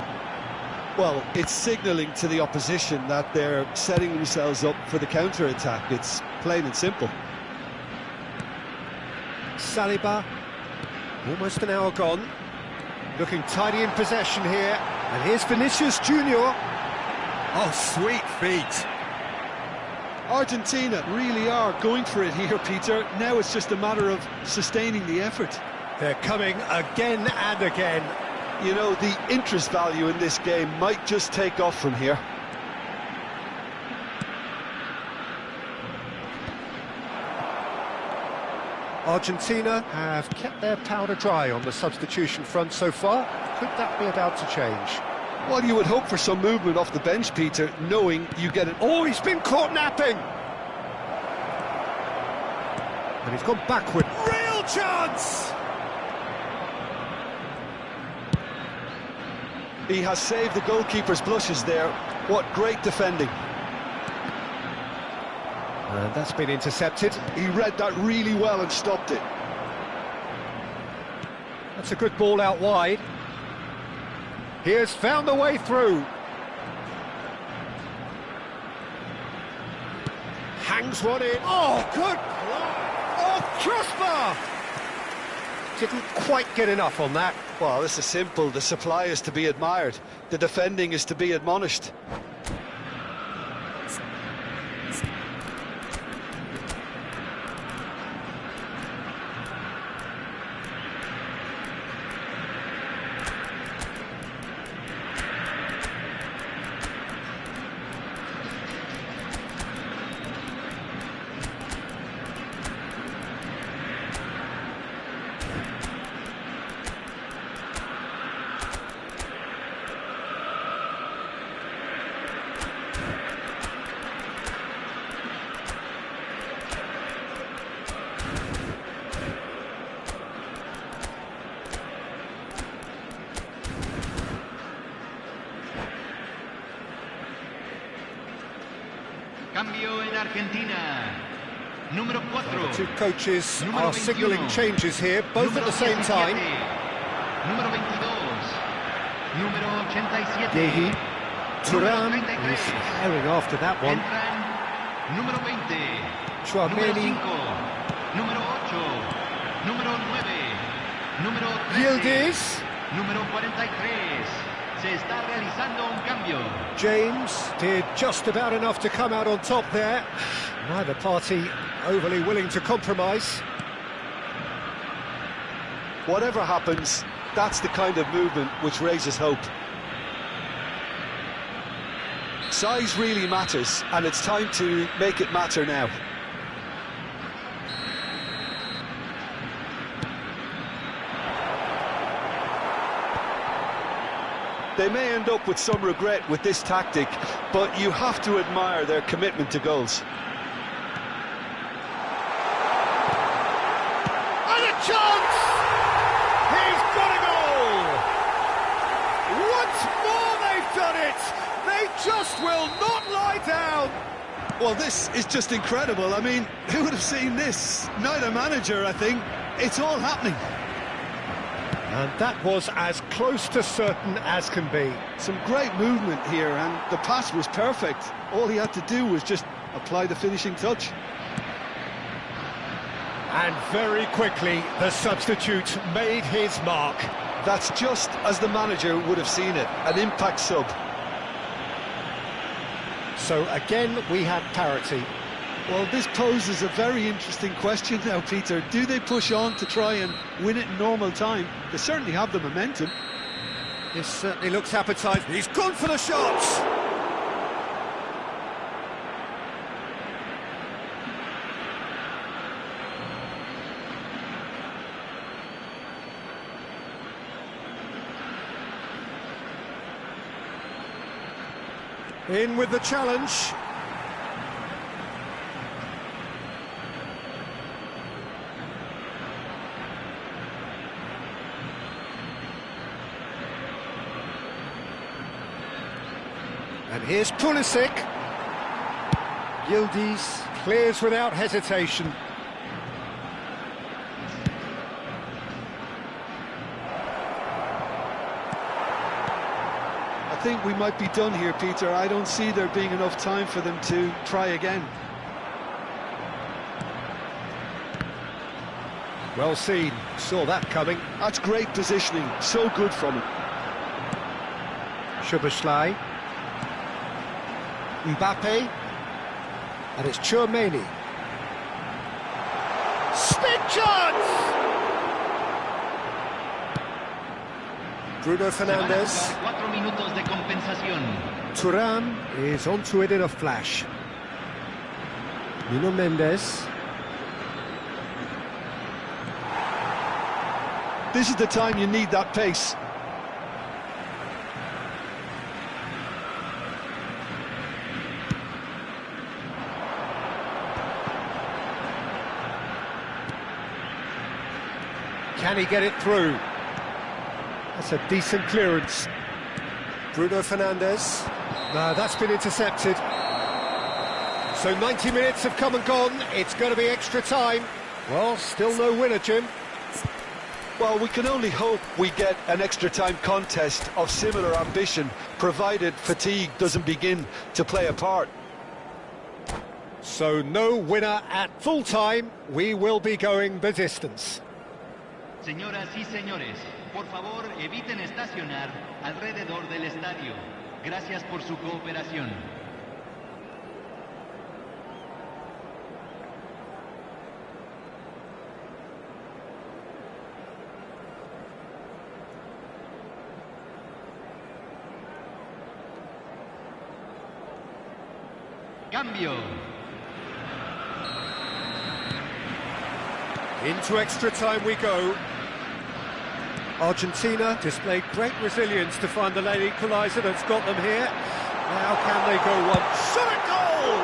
[SPEAKER 2] Well, it's signalling to the opposition that they're setting themselves up for the counter-attack. It's plain and simple.
[SPEAKER 1] Saliba, almost an hour gone. Looking tidy in possession here. And here's Vinicius Junior. Oh, sweet feet.
[SPEAKER 2] Argentina really are going for it here, Peter. Now it's just a matter of sustaining the effort.
[SPEAKER 1] They're coming again and again.
[SPEAKER 2] You know, the interest value in this game might just take off from here.
[SPEAKER 1] Argentina have kept their powder dry on the substitution front so far. Could that be about to change?
[SPEAKER 2] Well, you would hope for some movement off the bench, Peter, knowing you get it.
[SPEAKER 1] Oh, he's been caught napping! And he's gone backward. Real chance!
[SPEAKER 2] He has saved the goalkeeper's blushes there. What great defending.
[SPEAKER 1] And that's been intercepted.
[SPEAKER 2] He read that really well and stopped it.
[SPEAKER 1] That's a good ball out wide. He has found the way through. Hangs one in. Oh, good. Oh, crossbar! Didn't quite get enough on that.
[SPEAKER 2] Well, this is simple. The supply is to be admired. The defending is to be admonished.
[SPEAKER 3] Cambio en Argentina. Número 4.
[SPEAKER 1] The two coaches
[SPEAKER 3] Número
[SPEAKER 1] are signalling
[SPEAKER 3] 21.
[SPEAKER 1] changes here, both at the same time.
[SPEAKER 3] Número 22. Número 87.
[SPEAKER 1] Yehi. Turan
[SPEAKER 3] Número 33.
[SPEAKER 1] is herring after that one.
[SPEAKER 3] Entran número 20. Número
[SPEAKER 1] Chouameni.
[SPEAKER 3] 5. Número 8. Número 9. Número 13.
[SPEAKER 1] Yildiz.
[SPEAKER 3] Número 43. Se está realizando un cambio.
[SPEAKER 1] James did just about enough to come out on top there. Neither party overly willing to compromise.
[SPEAKER 2] Whatever happens, that's the kind of movement which raises hope. Size really matters, and it's time to make it matter now. They may end up with some regret with this tactic, but you have to admire their commitment to goals.
[SPEAKER 1] And a chance! He's got a goal! Once more they've done it! They just will not lie down!
[SPEAKER 2] Well, this is just incredible. I mean, who would have seen this? Neither manager, I think. It's all happening.
[SPEAKER 1] And that was as close to certain as can be.
[SPEAKER 2] Some great movement here, and the pass was perfect. All he had to do was just apply the finishing touch.
[SPEAKER 1] And very quickly, the substitute made his mark.
[SPEAKER 2] That's just as the manager would have seen it, an impact sub.
[SPEAKER 1] So again, we had parity.
[SPEAKER 2] Well, this poses a very interesting question now, Peter. Do they push on to try and win it in normal time? They certainly have the momentum.
[SPEAKER 1] This certainly looks appetising. He's gone for the shots! In with the challenge. And here's Pulisic. Yildiz clears without hesitation.
[SPEAKER 2] I think we might be done here, Peter. I don't see there being enough time for them to try again.
[SPEAKER 1] Well seen, saw that coming.
[SPEAKER 2] That's great positioning, so good from him.
[SPEAKER 1] Szoboszlai. Mbappe. And it's Chouameni. Stick chance! Bruno Fernandes.
[SPEAKER 3] 4 minutos de compensación.
[SPEAKER 1] Turan is onto it in a flash. Nuno Mendes.
[SPEAKER 2] This is the time you need that pace.
[SPEAKER 1] Can he get it through? That's a decent clearance. Bruno Fernandes. No, that's been intercepted. So 90 minutes have come and gone. It's going to be extra time. Well, still no winner, Jim.
[SPEAKER 2] Well, we can only hope we get an extra time contest of similar ambition, provided fatigue doesn't begin to play a part.
[SPEAKER 1] So no winner at full time. We will be going the distance.
[SPEAKER 3] Señoras y señores, por favor eviten estacionar alrededor del estadio. Gracias por su cooperación. Cambio.
[SPEAKER 1] Into extra time we go. Argentina displayed great resilience to find the late equaliser that's got them here. Now can they go one? Shot a goal!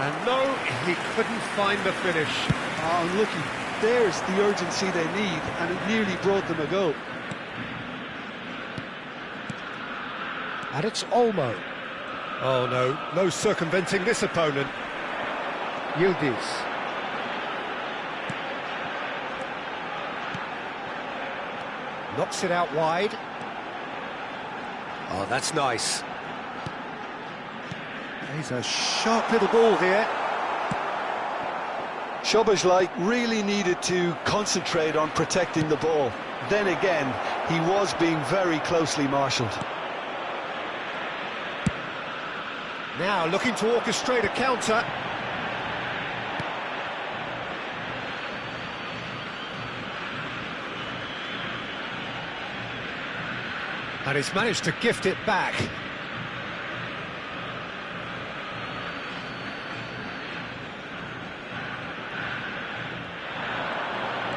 [SPEAKER 1] And no, he couldn't find the finish.
[SPEAKER 2] Oh, unlucky. There's the urgency they need, and it nearly brought them a goal.
[SPEAKER 1] And it's Olmo. Oh no, no circumventing this opponent. Yildiz. Knocks it out wide. Oh, that's nice. He's a sharp little ball here.
[SPEAKER 2] Szoboszlai really needed to concentrate on protecting the ball. Then again, he was being very closely marshalled.
[SPEAKER 1] Now looking to orchestrate a counter. And he's managed to gift it back.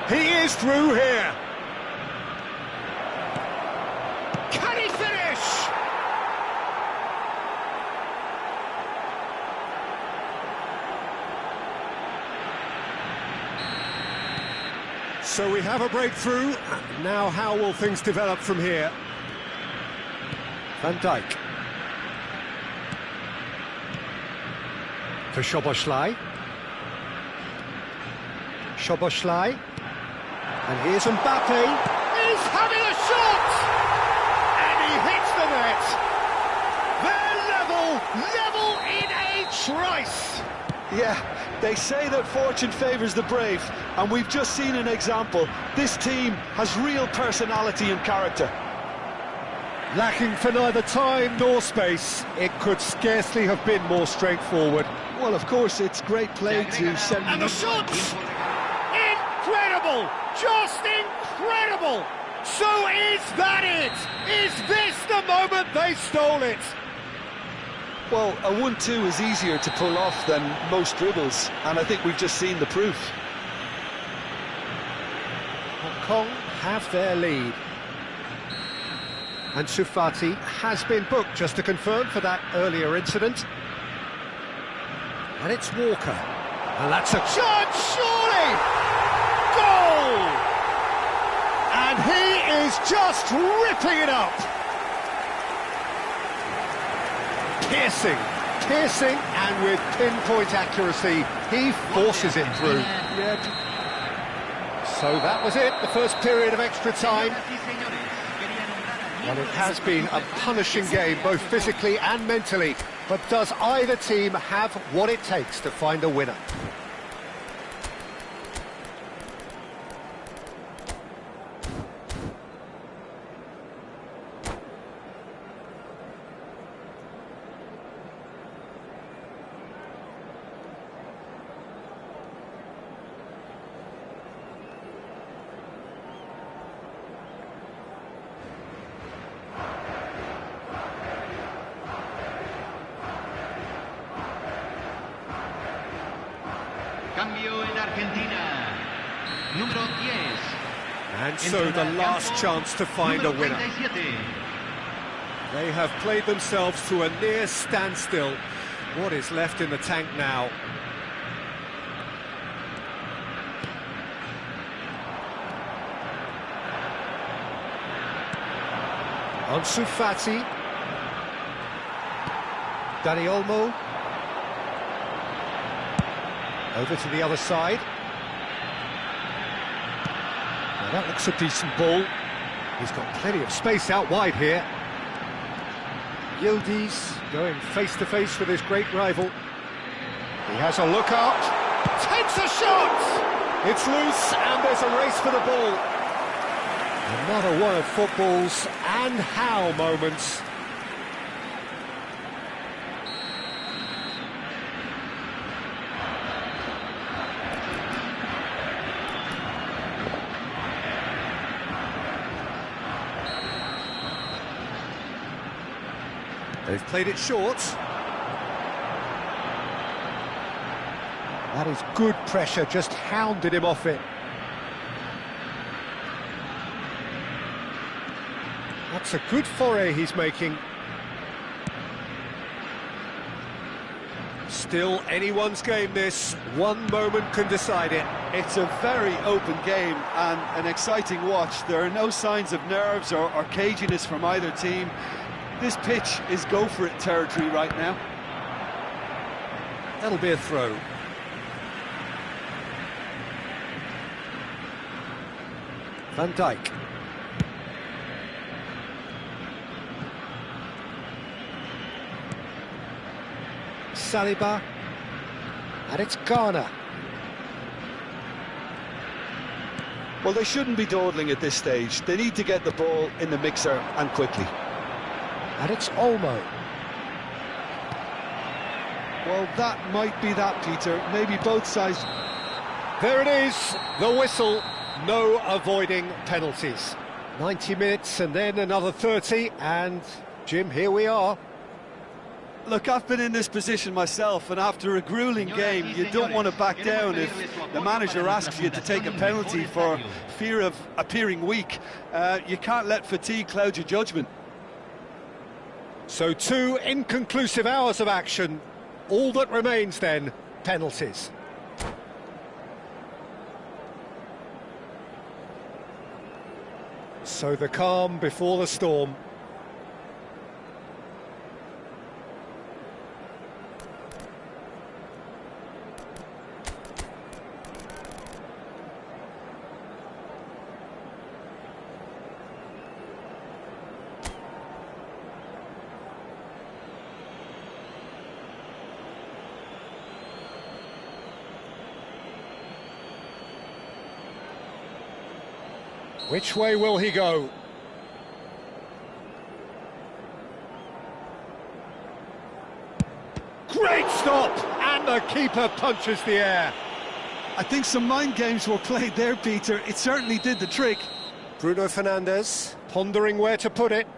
[SPEAKER 1] He is through here. Can he finish? So we have a breakthrough. Now how will things develop from here? Van Dijk. For Szoboszlai. Szoboszlai. And here's Mbappe. He's having a shot! And he hits the net. They're level in a trice.
[SPEAKER 2] Yeah, they say that fortune favours the brave, and we've just seen an example. This team has real personality and character.
[SPEAKER 1] Lacking for neither time nor space, it could scarcely have been more straightforward.
[SPEAKER 2] Well, of course, it's great play to send...
[SPEAKER 1] And the shot! Incredible! Just incredible! So is that it? Is this the moment they stole it?
[SPEAKER 2] Well, a 1-2 is easier to pull off than most dribbles, and I think we've just seen the proof.
[SPEAKER 1] Hong Kong have their lead. And Ansu Fati has been booked, just to confirm, for that earlier incident. And it's Walker. And that's a chance, surely! Goal! And he is just ripping it up! Piercing, and with pinpoint accuracy, he forces it through. Yep. So that was it, the first period of extra time. Well, it has been a punishing game, both physically and mentally. But does either team have what it takes to find a winner?
[SPEAKER 3] Cambio en Argentina. Número 10.
[SPEAKER 1] And so the last chance to find a winner. They have played themselves to a near standstill. What is left in the tank now? Ansu Fati. Dani Olmo. Over to the other side. Now that looks a decent ball. He's got plenty of space out wide here. Yildiz going face-to-face with his great rival. He has a look up. Takes a shot! It's loose and there's a race for the ball. Another one of football's and how moments. They've played it short. That is good pressure, just hounded him off it. That's a good foray he's making. Still anyone's game this. One moment can decide it.
[SPEAKER 2] It's a very open game and an exciting watch. There are no signs of nerves or caginess from either team. This pitch is go-for-it territory right now.
[SPEAKER 1] That'll be a throw. Van Dijk. Saliba. And it's Garner.
[SPEAKER 2] Well, they shouldn't be dawdling at this stage. They need to get the ball in the mixer and quickly.
[SPEAKER 1] And it's Olmo.
[SPEAKER 2] Well, that might be that, Peter. Maybe both sides.
[SPEAKER 1] There it is, the whistle. No avoiding penalties. 90 minutes and then another 30, and Jim, here we are.
[SPEAKER 2] Look, I've been in this position myself, and after a grueling game, you don't want to back down if the manager asks you to take a penalty for fear of appearing weak. You can't let fatigue cloud your judgment.
[SPEAKER 1] So 2 inconclusive hours of action. All that remains then, penalties. So the calm before the storm. Which way will he go? Great stop! And the keeper punches the air.
[SPEAKER 2] I think some mind games were played there, Peter. It certainly did the trick.
[SPEAKER 1] Bruno Fernandes pondering where to put it.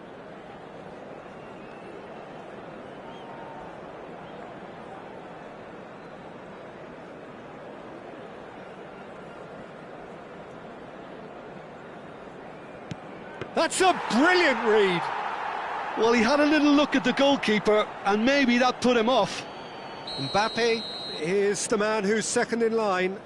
[SPEAKER 1] That's a brilliant read.
[SPEAKER 2] Well, he had a little look at the goalkeeper, and maybe that put him off.
[SPEAKER 1] Mbappe is the man who's second in line.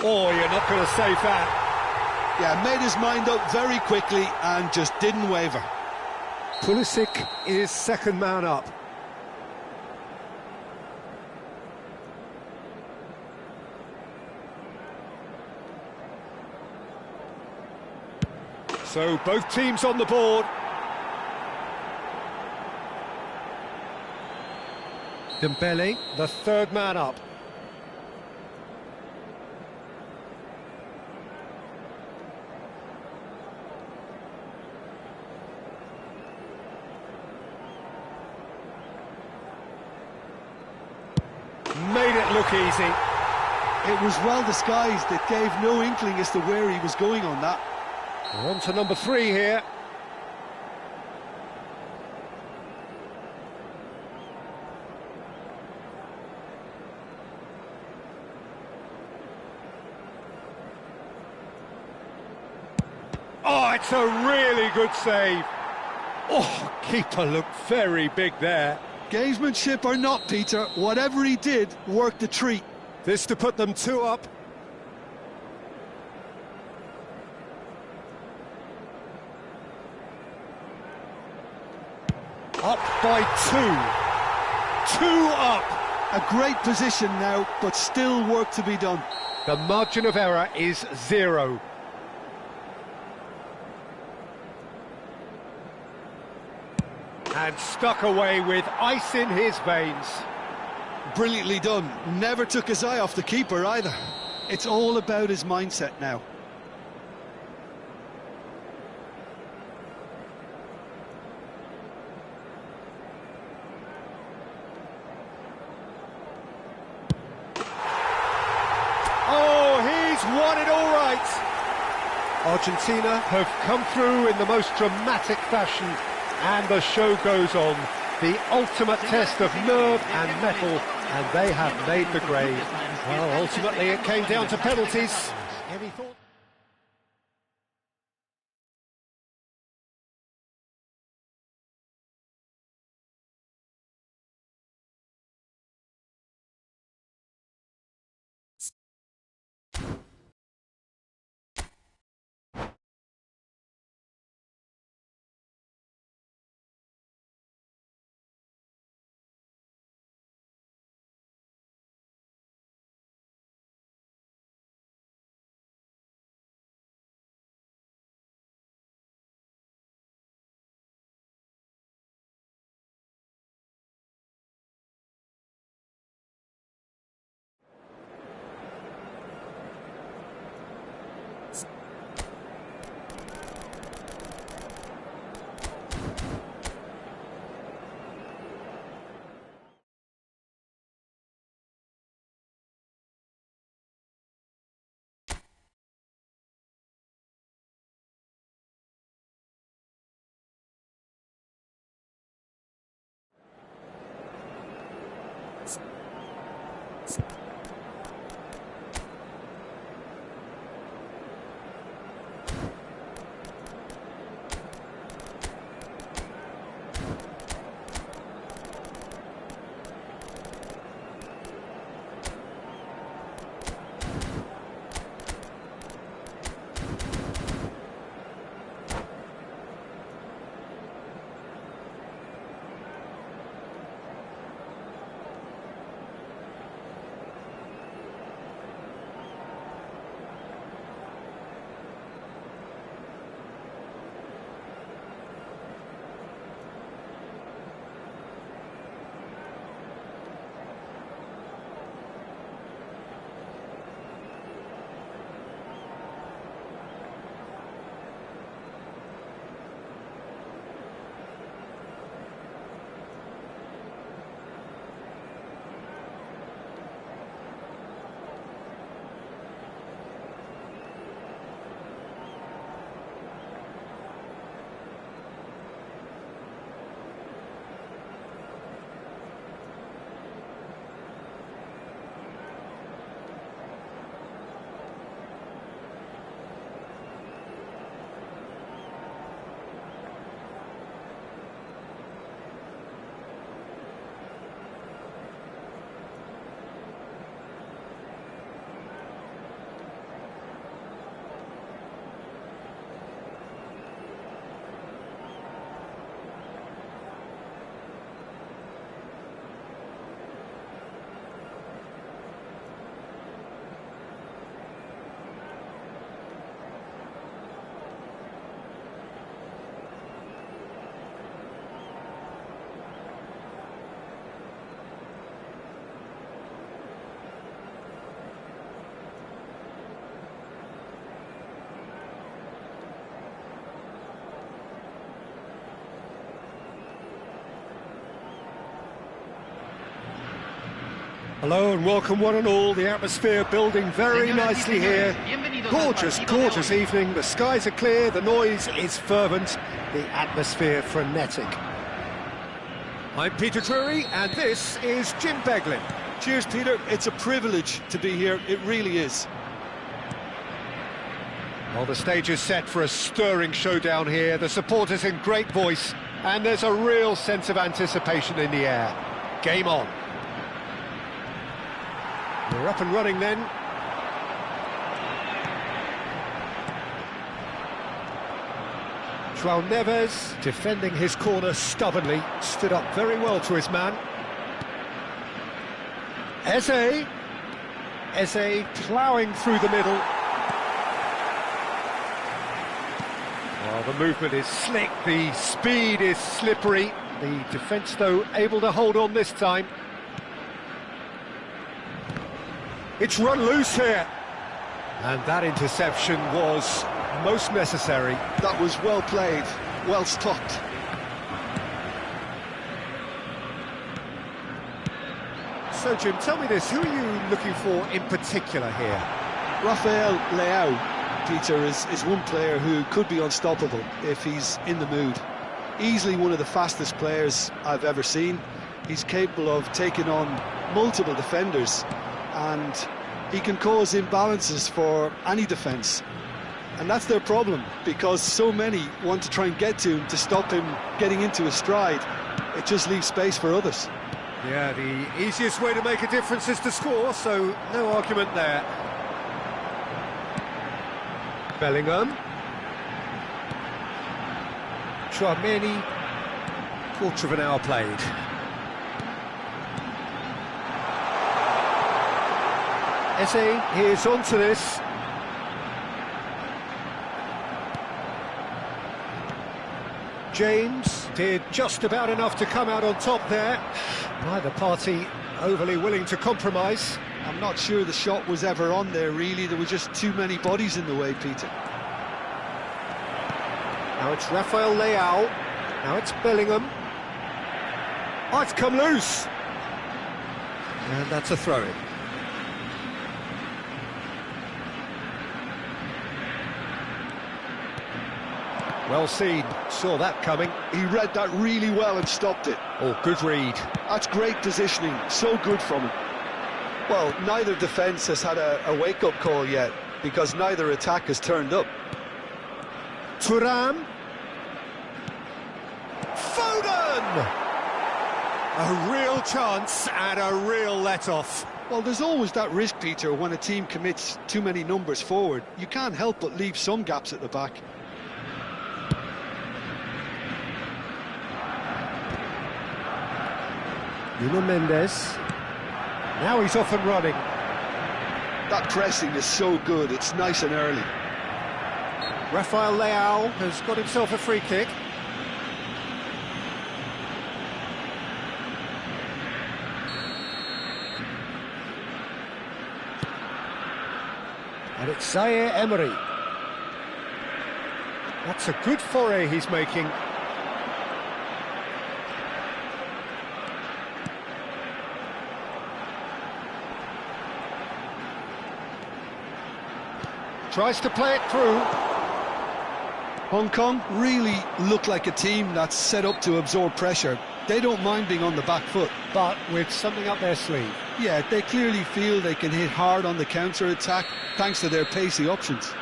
[SPEAKER 1] Oh, you're not going to save that.
[SPEAKER 2] Yeah, made his mind up very quickly and just didn't waver.
[SPEAKER 1] Pulisic is second man up. So both teams on the board. Dembele, the third man up. Made it look easy.
[SPEAKER 2] It was well disguised. It gave no inkling as to where he was going on that.
[SPEAKER 1] We're on to number 3 here. Oh, it's a really good save. Oh, keeper looked very big there.
[SPEAKER 2] Gamesmanship or not, Peter, whatever he did worked a treat.
[SPEAKER 1] This to put them 2 up. Up by 2. 2 up.
[SPEAKER 2] A great position now, but still work to be done.
[SPEAKER 1] The margin of error is 0. And stuck away with ice in his veins.
[SPEAKER 2] Brilliantly done. Never took his eye off the keeper either. It's all about his mindset now.
[SPEAKER 1] Oh, he's won it all right. Argentina have come through in the most dramatic fashion, and the show goes on. The ultimate test of nerve and mettle, and they have made the grade. Well, ultimately it came down to penalties. Any thought? Hello and welcome one and all. The atmosphere building very nicely here. Gorgeous, gorgeous evening. The skies are clear, the noise is fervent, the atmosphere frenetic. I'm Peter Drury and this is Jim Beglin.
[SPEAKER 2] Cheers, Peter. It's a privilege to be here. It really is.
[SPEAKER 1] Well, the stage is set for a stirring showdown here. The supporters in great voice, and there's a real sense of anticipation in the air. Game on. We're up and running then. João Neves, defending his corner stubbornly, stood up very well to his man. Eze ploughing through the middle. Well, the movement is slick, the speed is slippery. The defence, though, able to hold on this time. It's run loose here. And that interception was most necessary.
[SPEAKER 2] That was well played, well stopped.
[SPEAKER 1] So, Jim, tell me this, who are you looking for in particular here?
[SPEAKER 2] Rafael Leao, Peter, is one player who could be unstoppable if he's in the mood. Easily one of the fastest players I've ever seen. He's capable of taking on multiple defenders, and he can cause imbalances for any defence. And that's their problem, because so many want to try and get to him to stop him getting into his stride. It just leaves space for others.
[SPEAKER 1] Yeah, the easiest way to make a difference is to score, so no argument there. Bellingham. Tchouaméni. Quarter of an hour played. Eze is onto this. James did just about enough to come out on top there. Neither party overly willing to compromise.
[SPEAKER 2] I'm not sure the shot was ever on there, really. There were just too many bodies in the way, Peter.
[SPEAKER 1] Now it's Rafael Leao. Now it's Bellingham. Oh, it's come loose. And that's a throw-in. Well seen, saw that coming.
[SPEAKER 2] He read that really well and stopped it.
[SPEAKER 1] Oh, good read.
[SPEAKER 2] That's great positioning, so good from him. Well, neither defence has had a wake-up call yet, because neither attack has turned up.
[SPEAKER 1] Thuram. Foden! A real chance and a real let-off.
[SPEAKER 2] Well, there's always that risk, Peter, when a team commits too many numbers forward. You can't help but leave some gaps at the back.
[SPEAKER 1] Nuno Mendes. Now he's off and running.
[SPEAKER 2] That pressing is so good, it's nice and early.
[SPEAKER 1] Rafael Leao has got himself a free kick. And it's Zaire Emery. That's a good foray he's making. Tries to play it through.
[SPEAKER 2] Hong Kong really look like a team that's set up to absorb pressure. They don't mind being on the back foot.
[SPEAKER 1] But with something up their sleeve.
[SPEAKER 2] Yeah, they clearly feel they can hit hard on the counter-attack thanks to their pacey options.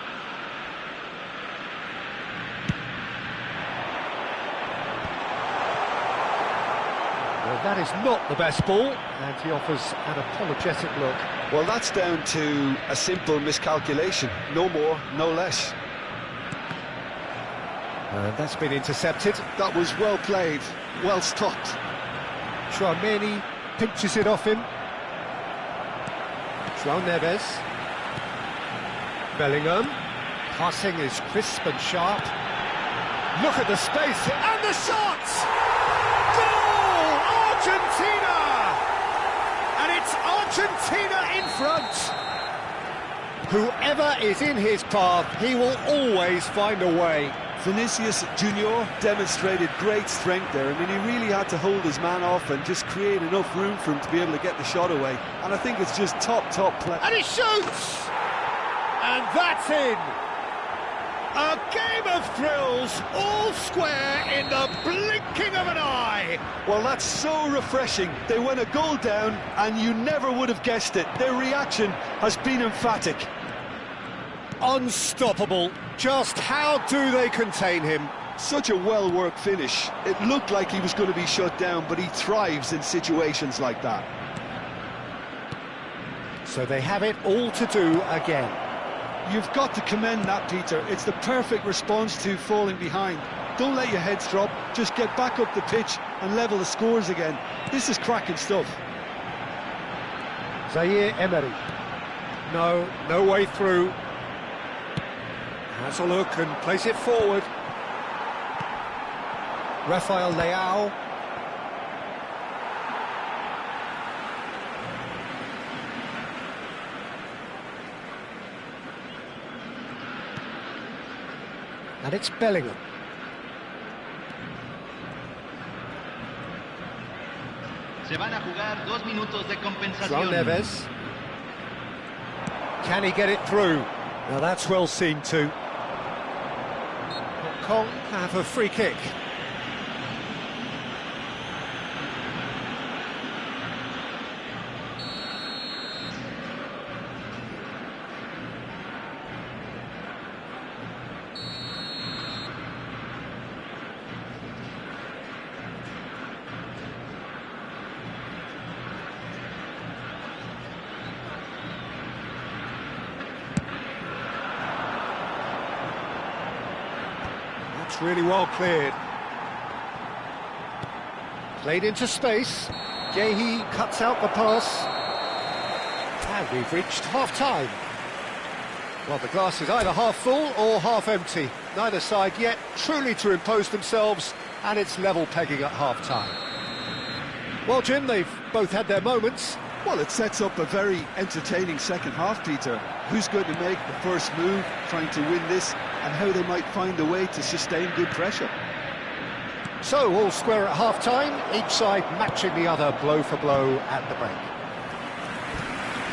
[SPEAKER 1] Well, that is not the best ball, and he offers an apologetic look.
[SPEAKER 2] Well, that's down to a simple miscalculation. No more, no less.
[SPEAKER 1] And that's been intercepted.
[SPEAKER 2] That was well played, well stopped.
[SPEAKER 1] Tchouaméni pinches it off him. João Neves. Bellingham. Passing is crisp and sharp. Look at the space, and the shot! Goal! Argentina! And it's Argentina in front. Whoever is in his path, he will always find a way.
[SPEAKER 2] Vinicius Junior demonstrated great strength there. I mean, he really had to hold his man off and just create enough room for him to be able to get the shot away. And I think it's just top play.
[SPEAKER 1] And he shoots! And that's in! A game of thrills, all square in the blinking of an eye!
[SPEAKER 2] Well, that's so refreshing. They went a goal down and you never would have guessed it. Their reaction has been emphatic.
[SPEAKER 1] Unstoppable. Just how do they contain him?
[SPEAKER 2] Such a well-worked finish. It looked like he was going to be shut down, but he thrives in situations like that.
[SPEAKER 1] So they have it all to do again.
[SPEAKER 2] You've got to commend that, Peter. It's the perfect response to falling behind. Don't let your heads drop, just get back up the pitch and level the scores again. This is cracking stuff.
[SPEAKER 1] Zaire Emery. No way through. Has a look and plays it forward. Rafael Leao. And it's Bellingham.
[SPEAKER 3] Se van a jugar 2 minutos de
[SPEAKER 1] João
[SPEAKER 3] compensación.
[SPEAKER 1] Neves. Can he get it through? Now that's well seen too. Hong Kong have a free kick. That's really well cleared. Played into space. Gehi cuts out the pass. And we've reached half-time. Well, the glass is either half full or half empty. Neither side yet truly to impose themselves, and it's level pegging at half-time. Well, Jim, they've both had their moments.
[SPEAKER 2] Well, it sets up a very entertaining second half, Peter. Who's going to make the first move, trying to win this, and how they might find a way to sustain good pressure.
[SPEAKER 1] So, all square at half-time, each side matching the other blow for blow at the break.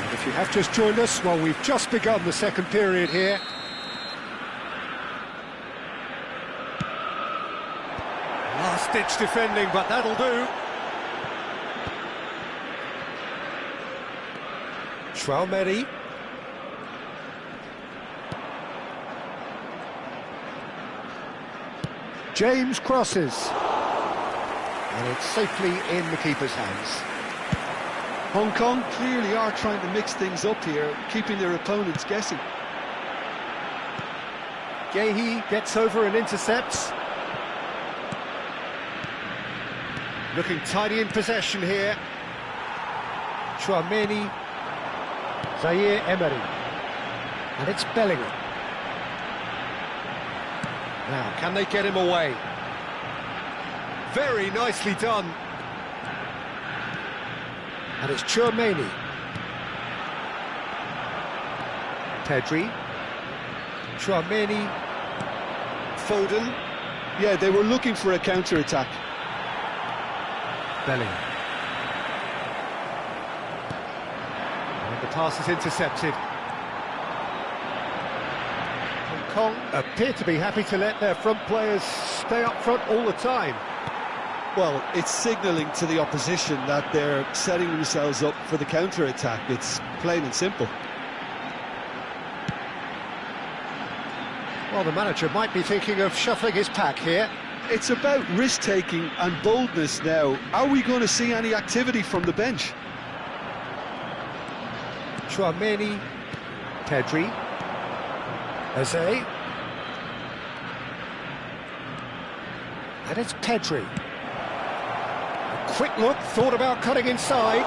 [SPEAKER 1] And if you have just joined us, well, we've just begun the second period here. Last-ditch defending, but that'll do. Traumeri. James crosses. And it's safely in the keeper's hands.
[SPEAKER 2] Hong Kong clearly are trying to mix things up here, keeping their opponents guessing.
[SPEAKER 1] Gehi gets over and intercepts. Looking tidy in possession here. Chouameni. Zaire Emery. And it's Bellingham. Now, can they get him away? Very nicely done. And it's Chouameni. Pedri. Chouameni. Foden.
[SPEAKER 2] Yeah, they were looking for a counter-attack.
[SPEAKER 1] Bellingham. And the pass is intercepted. Hong Kong appear to be happy to let their front players stay up front all the time.
[SPEAKER 2] Well, it's signalling to the opposition that they're setting themselves up for the counter-attack. It's plain and simple.
[SPEAKER 1] Well, the manager might be thinking of shuffling his pack here.
[SPEAKER 2] It's about risk-taking and boldness now. Are we going to see any activity from the bench?
[SPEAKER 1] Chouameni, Pedri, Eze, and it's Pedri. A quick look, thought about cutting inside.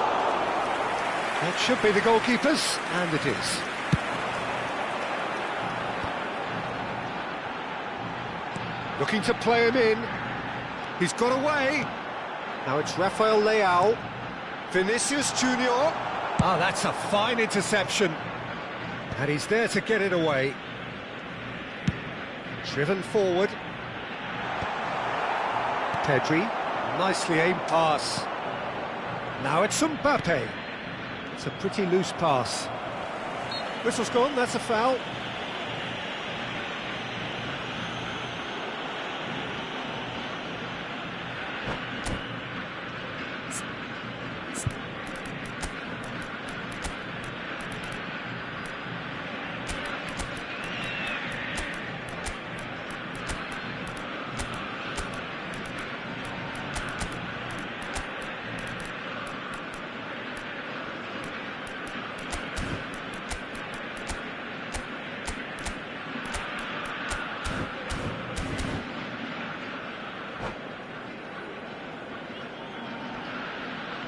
[SPEAKER 1] That should be the goalkeepers, and it is. Looking to play him in. He's got away. Now it's Rafael Leao. Vinicius Junior. Ah, that's a fine interception. And he's there to get it away. Driven forward. Pedri, nicely aimed pass. Now it's Mbappe. It's a pretty loose pass. Whistle's gone, that's a foul.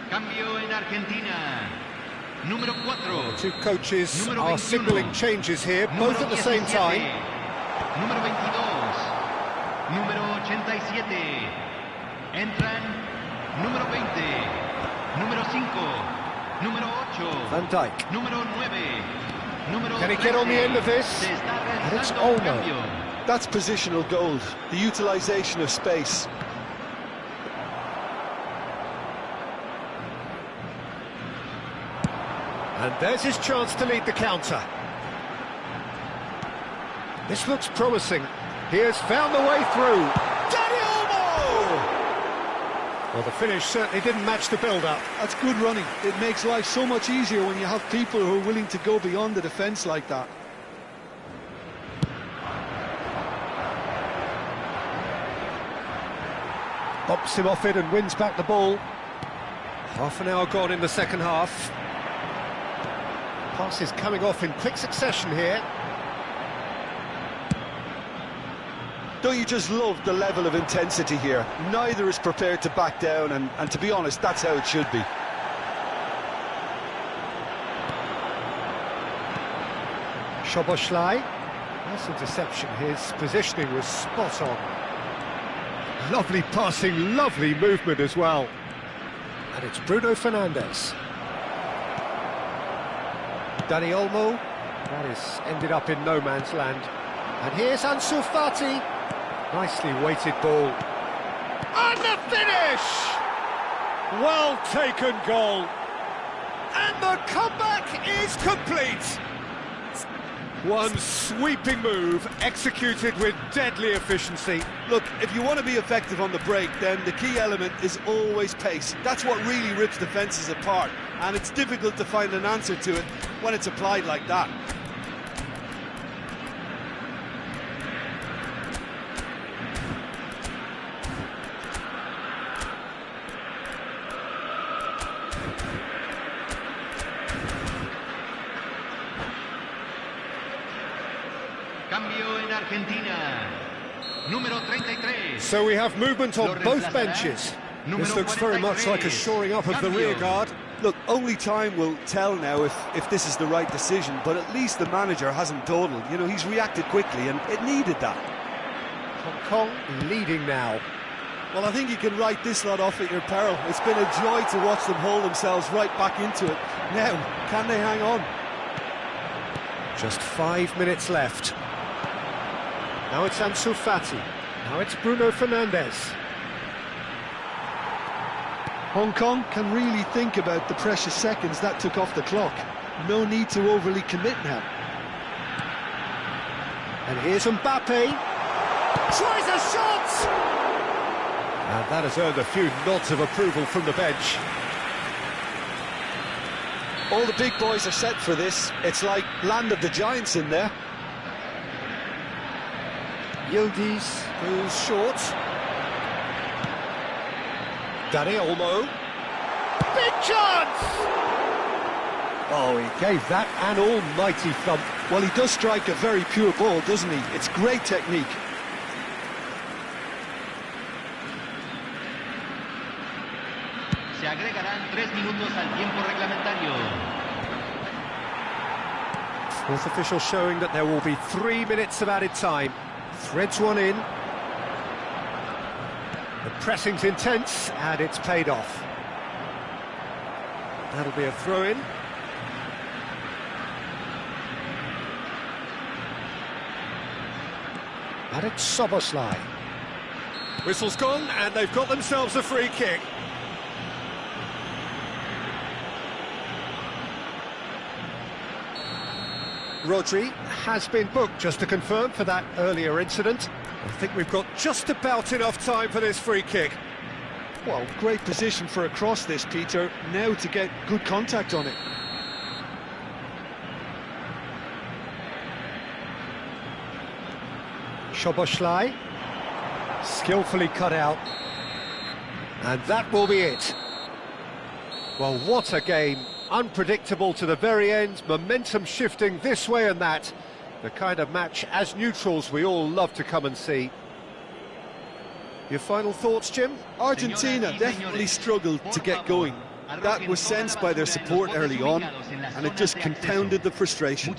[SPEAKER 3] Cambio en Argentina. Número 4.
[SPEAKER 1] Two coaches
[SPEAKER 3] Número
[SPEAKER 1] are
[SPEAKER 3] 21.
[SPEAKER 1] signalling changes here, both
[SPEAKER 3] Número
[SPEAKER 1] at the same
[SPEAKER 3] 17.
[SPEAKER 1] time.
[SPEAKER 3] Número 22. Número 87. Entran número 20. Número 5. Número 8.
[SPEAKER 1] Van Dijk.
[SPEAKER 3] Número 9. Número
[SPEAKER 1] Can he get on the
[SPEAKER 3] 13.
[SPEAKER 1] end of this?
[SPEAKER 3] Se está
[SPEAKER 1] And it's
[SPEAKER 3] realizando un
[SPEAKER 1] Olmo.
[SPEAKER 3] cambio.
[SPEAKER 2] That's positional gold, the utilisation of space.
[SPEAKER 1] And there's his chance to lead the counter. This looks promising. He has found the way through. Dani Olmo! Well, the finish certainly didn't match the build-up.
[SPEAKER 2] That's good running. It makes life so much easier when you have people who are willing to go beyond the defence like that.
[SPEAKER 1] Bops him off it and wins back the ball. Half an hour gone in the second half. Passes coming off in quick succession here.
[SPEAKER 2] Don't you just love the level of intensity here? Neither is prepared to back down, and to be honest, that's how it should be.
[SPEAKER 1] Szoboszlai. Nice interception. His positioning was spot on. Lovely passing, lovely movement as well. And it's Bruno Fernandes. Dani Olmo. That has ended up in no man's land. And here's Ansu Fati. Nicely weighted ball. And the finish! Well taken goal. And the comeback is complete. One sweeping move, executed with deadly efficiency.
[SPEAKER 2] Look, if you want to be effective on the break, then the key element is always pace. That's what really rips defences apart, and it's difficult to find an answer to it when it's applied like that.
[SPEAKER 3] Cambio en Argentina. Número 33.
[SPEAKER 1] So we have movement on
[SPEAKER 3] Lo
[SPEAKER 1] both
[SPEAKER 3] reemplazará
[SPEAKER 1] benches.
[SPEAKER 3] número
[SPEAKER 1] This looks very much like a
[SPEAKER 3] 43.
[SPEAKER 1] shoring up of the
[SPEAKER 3] Cambio.
[SPEAKER 1] rear guard.
[SPEAKER 2] Look, only time will tell now if this is the right decision, but at least the manager hasn't dawdled. You know, he's reacted quickly, and it needed that.
[SPEAKER 1] Hong Kong leading now.
[SPEAKER 2] Well, I think you can write this lot off at your peril. It's been a joy to watch them hold themselves right back into it. Now, can they hang on?
[SPEAKER 1] Just 5 minutes left. Now it's Ansu Fati. Now it's Bruno Fernandes.
[SPEAKER 2] Hong Kong can really think about the precious seconds that took off the clock. No need to overly commit now.
[SPEAKER 1] And here's Mbappe. Tries a shot! And that has earned a few nods of approval from the bench.
[SPEAKER 2] All the big boys are set for this. It's like Land of the Giants in there.
[SPEAKER 1] Yildiz goes short. Dani Olmo. Big chance! Oh, he gave that an almighty thump.
[SPEAKER 2] Well, he does strike a very pure ball, doesn't he? It's great technique.
[SPEAKER 3] Se agregarán 3 minutos al tiempo reglamentario.
[SPEAKER 1] Fourth official showing that there will be 3 minutes of added time. Threads one in. The pressing's intense, and it's paid off. That'll be a throw-in. And it's Szoboszlai. Whistle's gone, and they've got themselves a free kick. Rodri has been booked, just to confirm, for that earlier incident. I think we've got just about enough time for this free kick.
[SPEAKER 2] Well, great position for a cross this, Peter. Now to get good contact on it.
[SPEAKER 1] Szoboszlai, skillfully cut out, and that will be it. Well, what a game, unpredictable to the very end, momentum shifting this way and that, the kind of match as neutrals we all love to come and see. Your final thoughts, Jim?
[SPEAKER 2] Argentina definitely struggled to get going. That was sensed by their support early on, and it just compounded the frustration.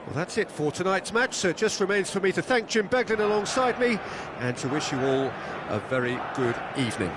[SPEAKER 1] Well, that's it for tonight's match, so it just remains for me to thank Jim Beglin alongside me and to wish you all a very good evening.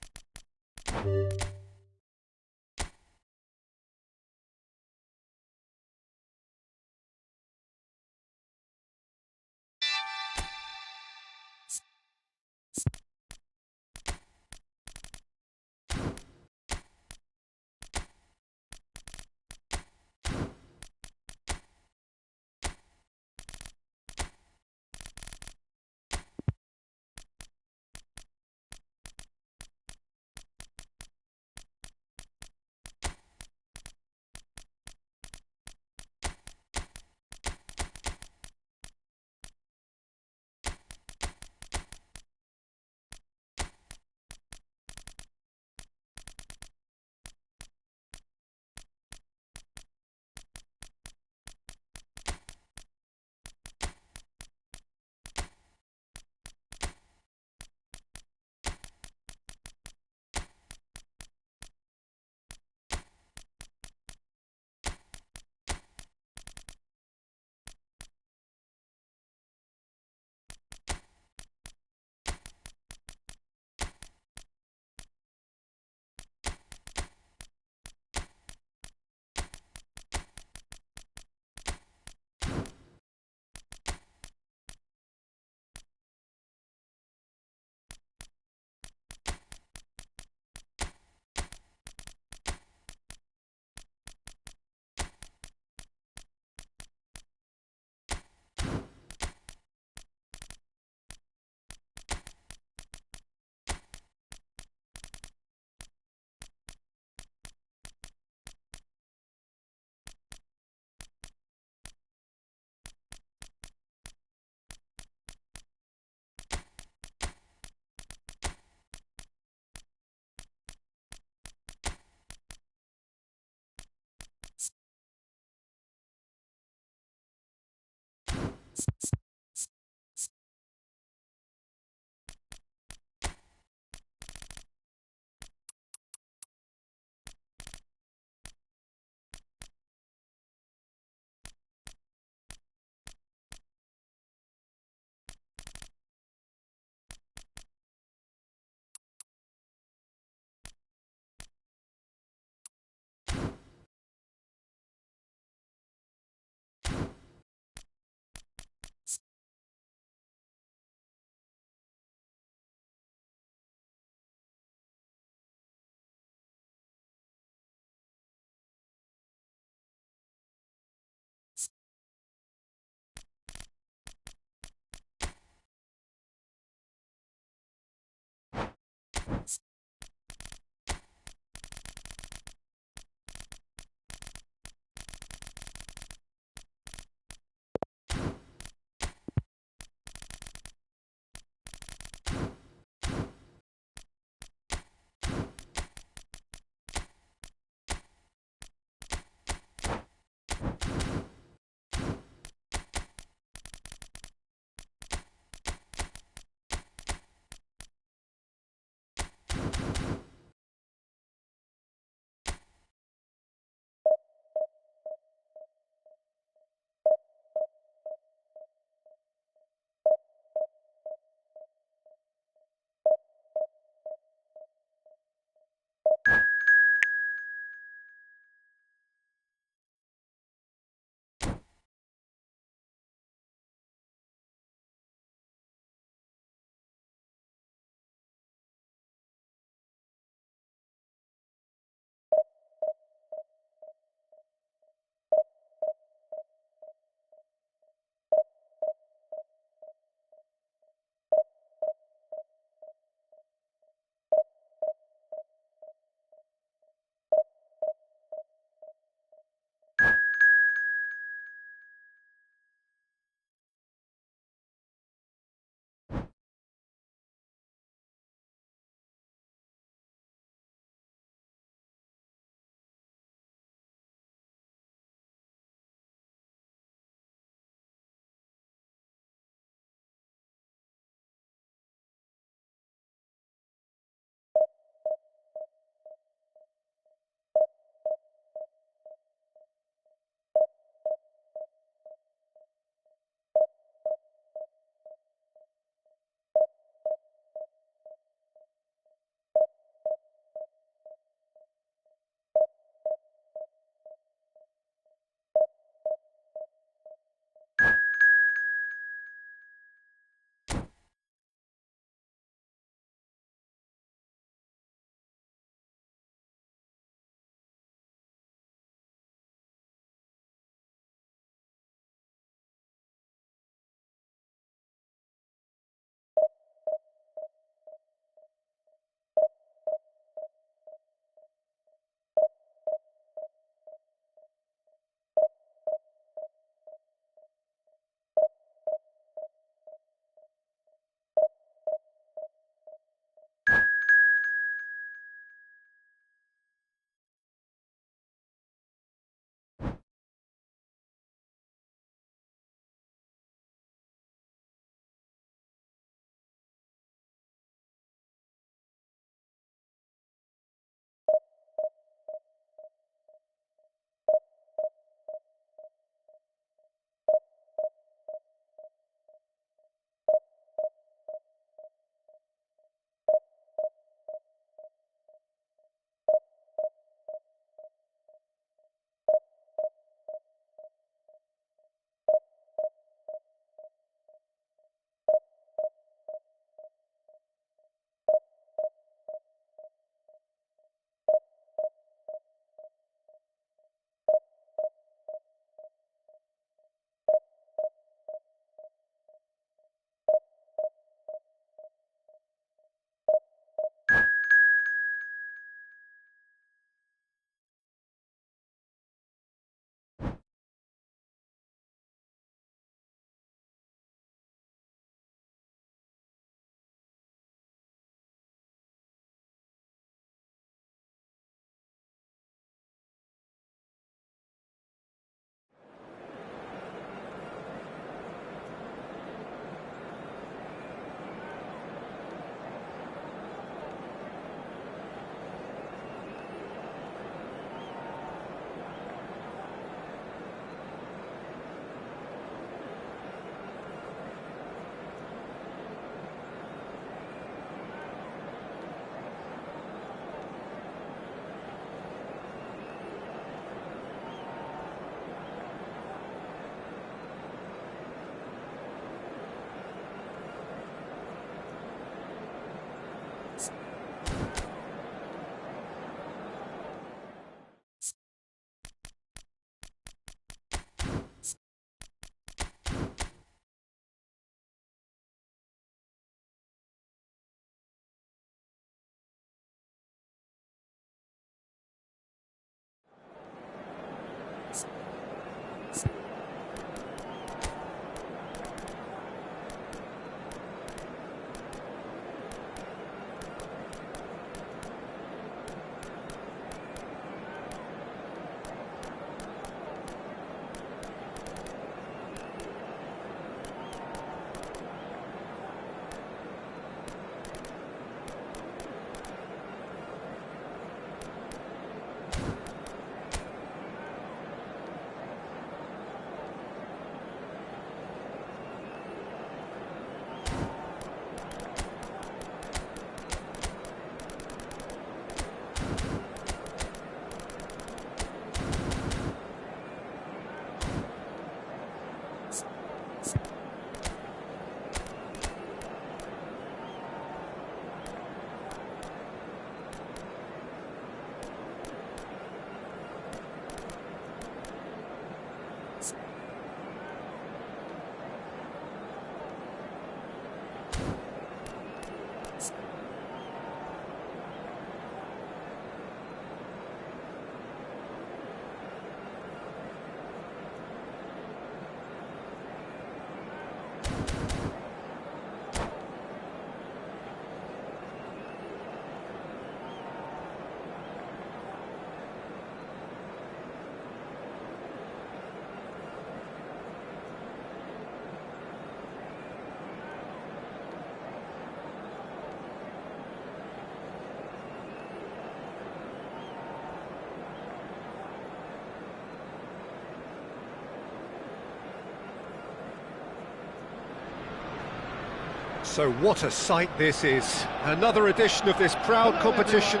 [SPEAKER 1] So what a sight this is. Another edition of this proud competition,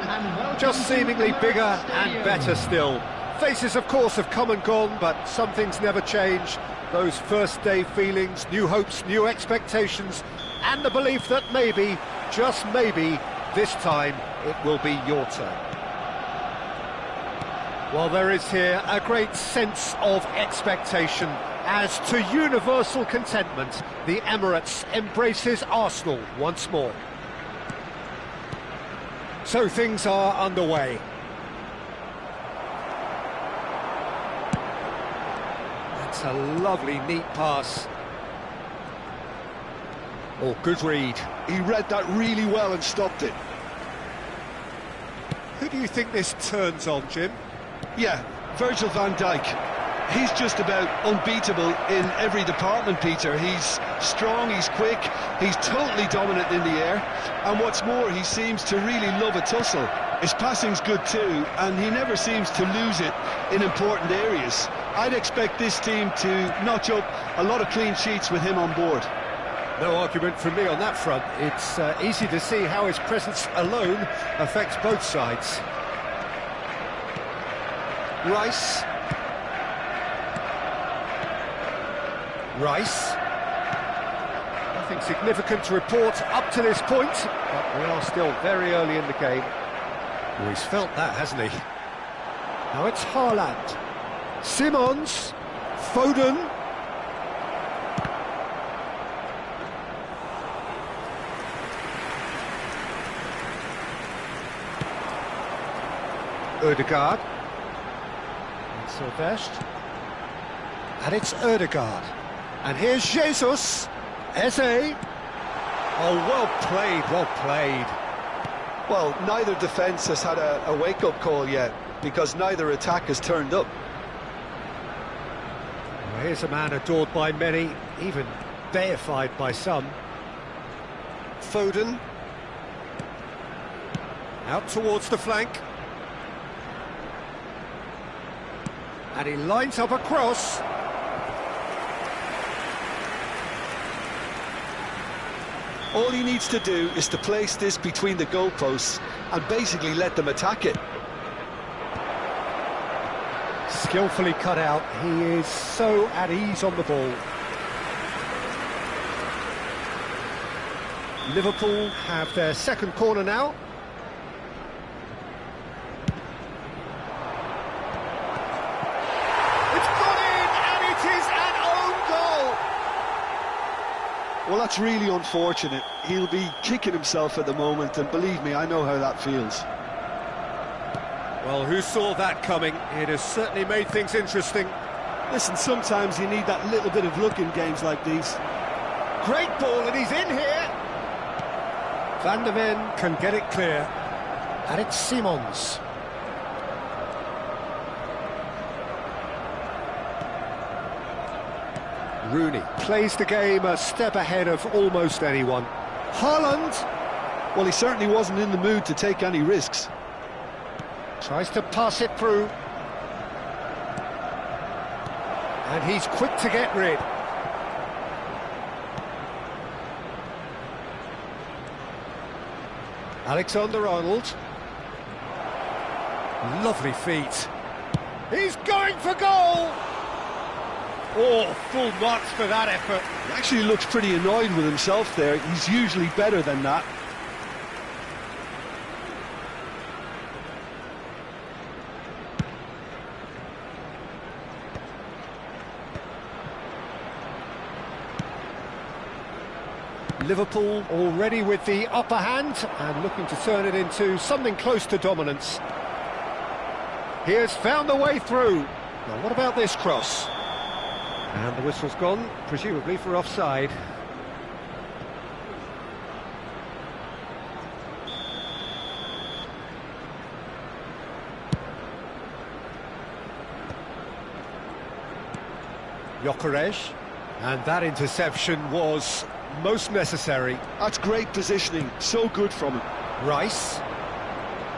[SPEAKER 1] just seemingly bigger and better still. Faces, of course, have come and gone, but some things never change. Those first day feelings, new hopes, new expectations, and the belief that maybe, just maybe, this time it will be your turn. Well, there is here a great sense of expectation. As to universal contentment, the Emirates embraces Arsenal once more. So things are underway. That's a lovely, neat pass. Oh, good read.
[SPEAKER 2] He read that really well and stopped it.
[SPEAKER 1] Who do you think this turns on, Jim?
[SPEAKER 2] Yeah, Virgil van Dijk. He's just about unbeatable in every department, Peter. He's strong, he's quick, he's totally dominant in the air, and what's more, he seems to really love a tussle. His passing's good too, and he never seems to lose it in important areas. I'd expect this team to notch up a lot of clean sheets with him on board.
[SPEAKER 1] No argument from me on that front. It's easy to see how his presence alone affects both sides. Rice. Nothing significant to report up to this point, but we are still very early in the game. Oh, he's felt that, hasn't he? Now it's Haaland. Simons. Foden. Ødegaard. And Silvestre. And it's Ødegaard. And here's Jesus. Eze. Oh, well played, well played.
[SPEAKER 2] Well, neither defence has had a wake-up call yet, because neither attack has turned up.
[SPEAKER 1] Well, here's a man adored by many, even deified by some. Foden. Out towards the flank. And he lines up a cross.
[SPEAKER 2] All he needs to do is to place this between the goalposts and basically let them attack it.
[SPEAKER 1] Skillfully cut out. He is so at ease on the ball. Liverpool have their second corner now.
[SPEAKER 2] Well, that's really unfortunate. He'll be kicking himself at the moment, and believe me, I know how that feels.
[SPEAKER 1] Well, who saw that coming? It has certainly made things interesting.
[SPEAKER 2] Listen, sometimes you need that little bit of luck in games like these.
[SPEAKER 1] Great ball, and he's in here. Van der Ven can get it clear. And it's Simons. Rooney plays the game a step ahead of almost anyone. Haaland!
[SPEAKER 2] Well, he certainly wasn't in the mood to take any risks.
[SPEAKER 1] Tries to pass it through. And he's quick to get rid. Alexander-Arnold. Lovely feet. He's going for goal! Oh, full marks for that effort.
[SPEAKER 2] He actually looks pretty annoyed with himself there. He's usually better than that.
[SPEAKER 1] Liverpool already with the upper hand and looking to turn it into something close to dominance. He has found the way through. Now, what about this cross? And the whistle's gone, presumably for offside. Gyökeres, and that interception was most necessary.
[SPEAKER 2] That's great positioning, so good from him.
[SPEAKER 1] Rice.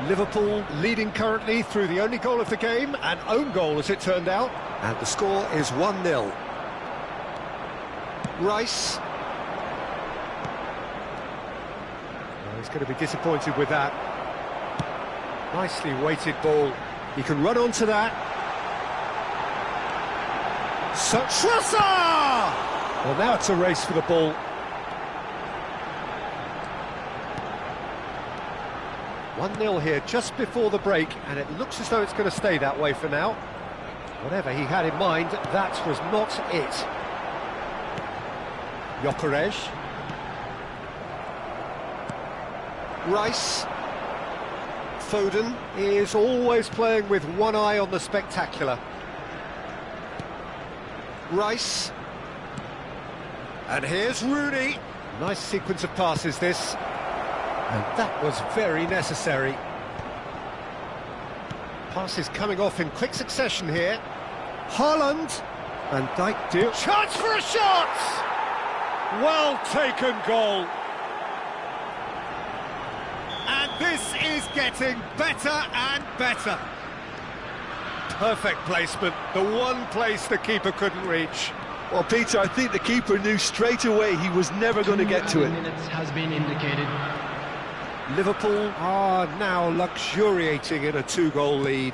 [SPEAKER 1] Liverpool leading currently through the only goal of the game, an own goal as it turned out, and the score is 1-0. Rice. He's going to be disappointed with that. Nicely weighted ball. He can run onto that. Trossard! Well, now it's a race for the ball. 1-0 here just before the break, and it looks as though it's going to stay that way for now. Whatever he had in mind, that was not it. Gyökeres. Rice. Foden is always playing with one eye on the spectacular. Rice. And here's Rooney. Nice sequence of passes, this. And that was very necessary. Passes coming off in quick succession here. Haaland. Van Dijk deal. Chance for a shot! Well taken goal. And this is getting better and better. Perfect placement, the one place the keeper couldn't reach.
[SPEAKER 2] Well, Peter, I think the keeper knew straight away he was never going to get to it.
[SPEAKER 3] Minutes has been indicated.
[SPEAKER 1] Liverpool are now luxuriating in a 2-goal lead.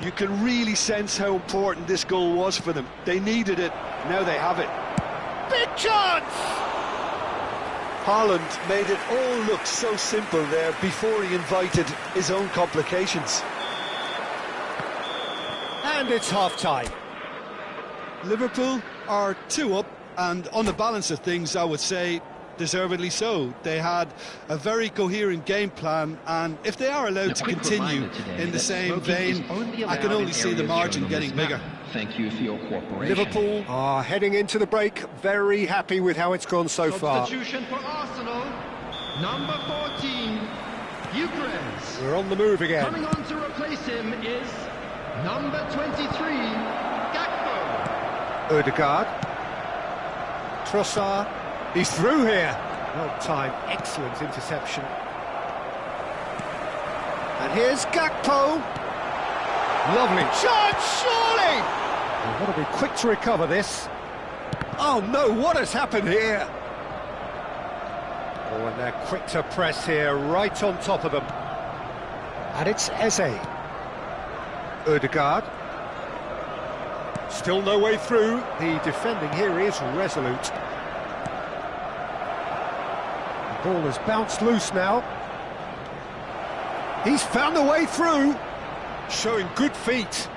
[SPEAKER 2] You can really sense how important this goal was for them. They needed it, now they have it.
[SPEAKER 1] Big chance!
[SPEAKER 2] Haaland made it all look so simple there before he invited his own complications.
[SPEAKER 1] And it's half-time.
[SPEAKER 2] Liverpool are 2 up, and on the balance of things, I would say deservedly so. They had a very coherent game plan, and if they are allowed to continue in the same vein, I can only see the margin getting bigger.
[SPEAKER 3] Thank you for your cooperation.
[SPEAKER 1] Liverpool are heading into the break, very happy with how it's gone so far.
[SPEAKER 3] Substitution for Arsenal, number 14, Gyökeres.
[SPEAKER 1] We're on the move again.
[SPEAKER 3] Coming on to replace him is number 23, Gakpo.
[SPEAKER 1] Ødegaard. Trossard. He's through here. Well timed, excellent interception. And here's Gakpo. Lovely chance, surely! They've got to be quick to recover this. Oh no, what has happened here? Oh, and they're quick to press here, right on top of them. And it's Eze. Ødegaard. Still no way through. The defending here is resolute. The ball has bounced loose now. He's found the way through. Showing good feet.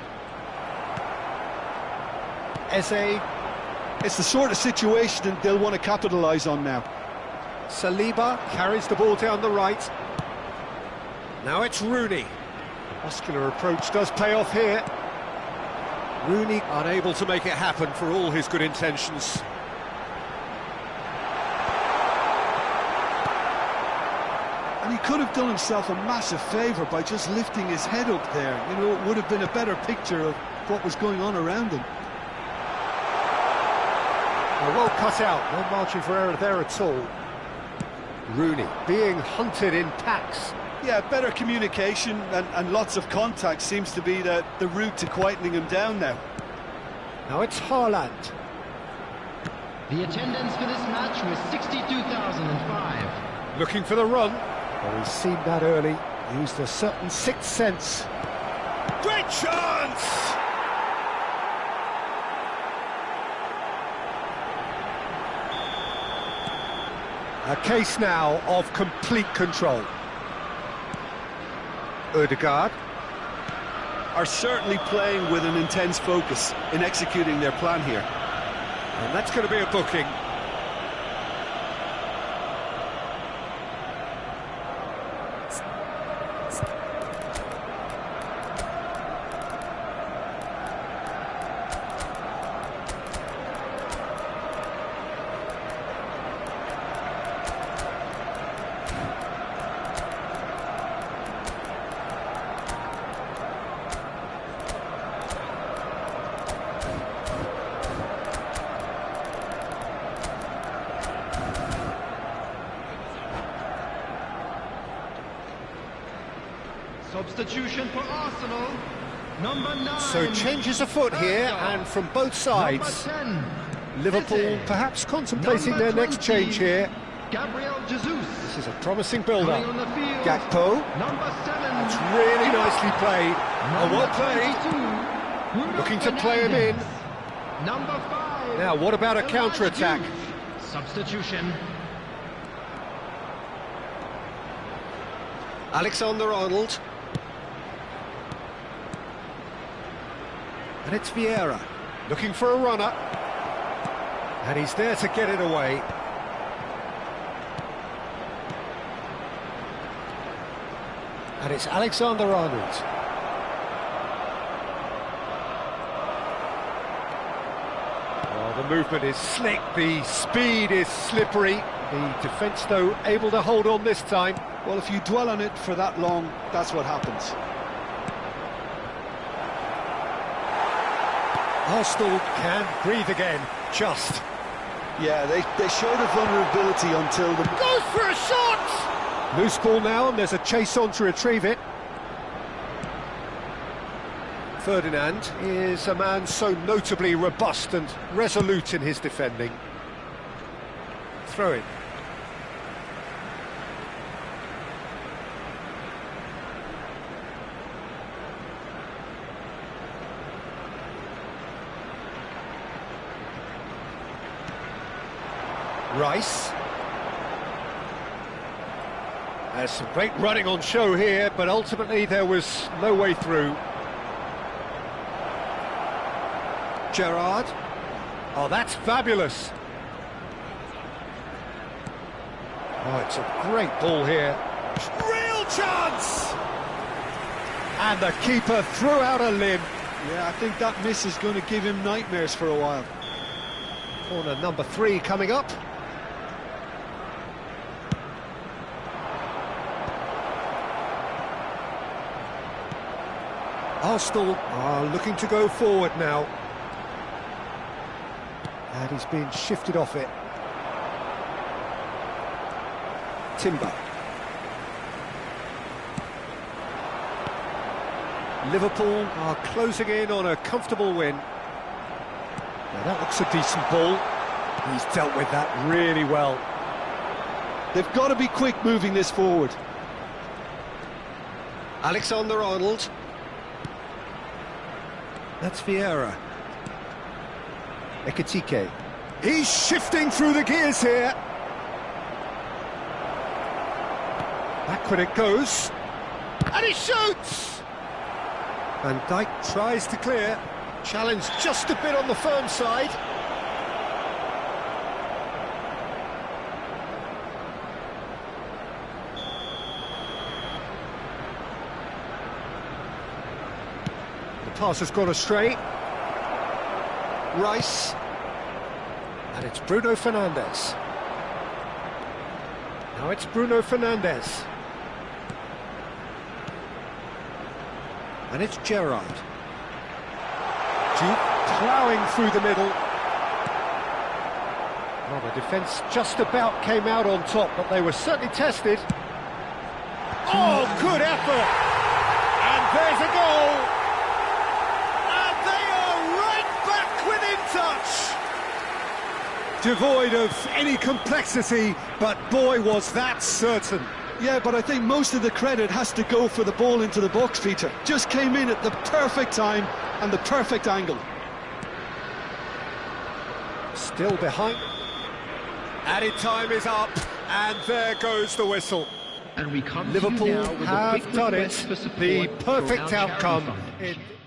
[SPEAKER 1] Eze.
[SPEAKER 2] It's the sort of situation that they'll want to capitalise on now.
[SPEAKER 1] Saliba carries the ball down the right. Now it's Rooney. The muscular approach does pay off here. Rooney unable to make it happen for all his good intentions.
[SPEAKER 2] And he could have done himself a massive favour by just lifting his head up there. You know, it would have been a better picture of what was going on around him.
[SPEAKER 1] Well cut out, no margin for error there at all. Rooney being hunted in packs.
[SPEAKER 2] Yeah, better communication and lots of contact seems to be the route to quietening him down now.
[SPEAKER 1] Now it's Haaland.
[SPEAKER 3] The attendance for this match was 62,005.
[SPEAKER 1] Looking for the run. Well, he's seen that early. Used a certain sixth sense. Great chance! A case now of complete control. Ødegaard.
[SPEAKER 2] Are certainly playing with an intense focus in executing their plan here.
[SPEAKER 1] And that's going to be a booking.
[SPEAKER 3] Substitution for Arsenal, number 9.
[SPEAKER 1] So changes afoot here, and from both sides.
[SPEAKER 3] Number 10,
[SPEAKER 1] Liverpool
[SPEAKER 3] Eze.
[SPEAKER 1] perhaps contemplating
[SPEAKER 3] Number
[SPEAKER 1] their next
[SPEAKER 3] 20,
[SPEAKER 1] change here.
[SPEAKER 4] Gabriel Jesus.
[SPEAKER 1] This is a promising build-up.
[SPEAKER 4] Coming on the field,
[SPEAKER 1] Gakpo.
[SPEAKER 4] number 7.
[SPEAKER 1] It's really nicely played.
[SPEAKER 4] Number
[SPEAKER 1] Well played.
[SPEAKER 4] 22, Bruno
[SPEAKER 1] Looking to play him in.
[SPEAKER 4] Fernandes. Number 5.
[SPEAKER 1] Now, what about a
[SPEAKER 4] Elijah
[SPEAKER 1] counter-attack?
[SPEAKER 4] Diouf. Substitution.
[SPEAKER 1] Alexander-Arnold. And it's Vieira. Looking for a runner. And he's there to get it away. And it's Alexander-Arnold. Oh, the movement is slick, the speed is slippery. The defence, though, able to hold on this time.
[SPEAKER 2] Well, if you dwell on it for that long, that's what happens.
[SPEAKER 1] Arsenal can breathe again, just.
[SPEAKER 2] Yeah, they showed a vulnerability until the...
[SPEAKER 1] Goes for a shot! Loose ball now, and there's a chase on to retrieve it. Ferdinand is a man so notably robust and resolute in his defending. Throw it. Rice. There's some great running on show here, but ultimately there was no way through. Gerrard. Oh, that's fabulous. Oh, it's a great ball here. Real chance! And the keeper threw out a limb.
[SPEAKER 2] Yeah, I think that miss is going to give him nightmares for a while.
[SPEAKER 1] Corner number 3 coming up. Arsenal are looking to go forward now. And he's been shifted off it. Timber. Liverpool are closing in on a comfortable win. Now that looks a decent ball. He's dealt with that really well.
[SPEAKER 2] They've got to be quick moving this forward.
[SPEAKER 1] Alexander-Arnold. That's Vieira. Ekitike. He's shifting through the gears here. Backward it goes. And he shoots! Van Dijk tries to clear. Challenge just a bit on the firm side. The pass has gone astray. Rice. And it's Bruno Fernandes. Now it's Bruno Fernandes. And it's Gerrard. Duke ploughing through the middle. Well, the defence just about came out on top, but they were certainly tested. Oh, good effort! And there's a goal! And they are right back within touch! Devoid of any complexity, but boy, was that certain.
[SPEAKER 2] Yeah, but I think most of the credit has to go for the ball into the box, Peter. Just came in at the perfect time and the perfect angle.
[SPEAKER 1] Still behind. Added time is up, and there goes the whistle.
[SPEAKER 4] And we come
[SPEAKER 1] Liverpool
[SPEAKER 4] to you now with a
[SPEAKER 1] have
[SPEAKER 4] big
[SPEAKER 1] done it.
[SPEAKER 4] request for support
[SPEAKER 1] The
[SPEAKER 4] for
[SPEAKER 1] perfect
[SPEAKER 4] our
[SPEAKER 1] outcome.
[SPEAKER 4] charity fund.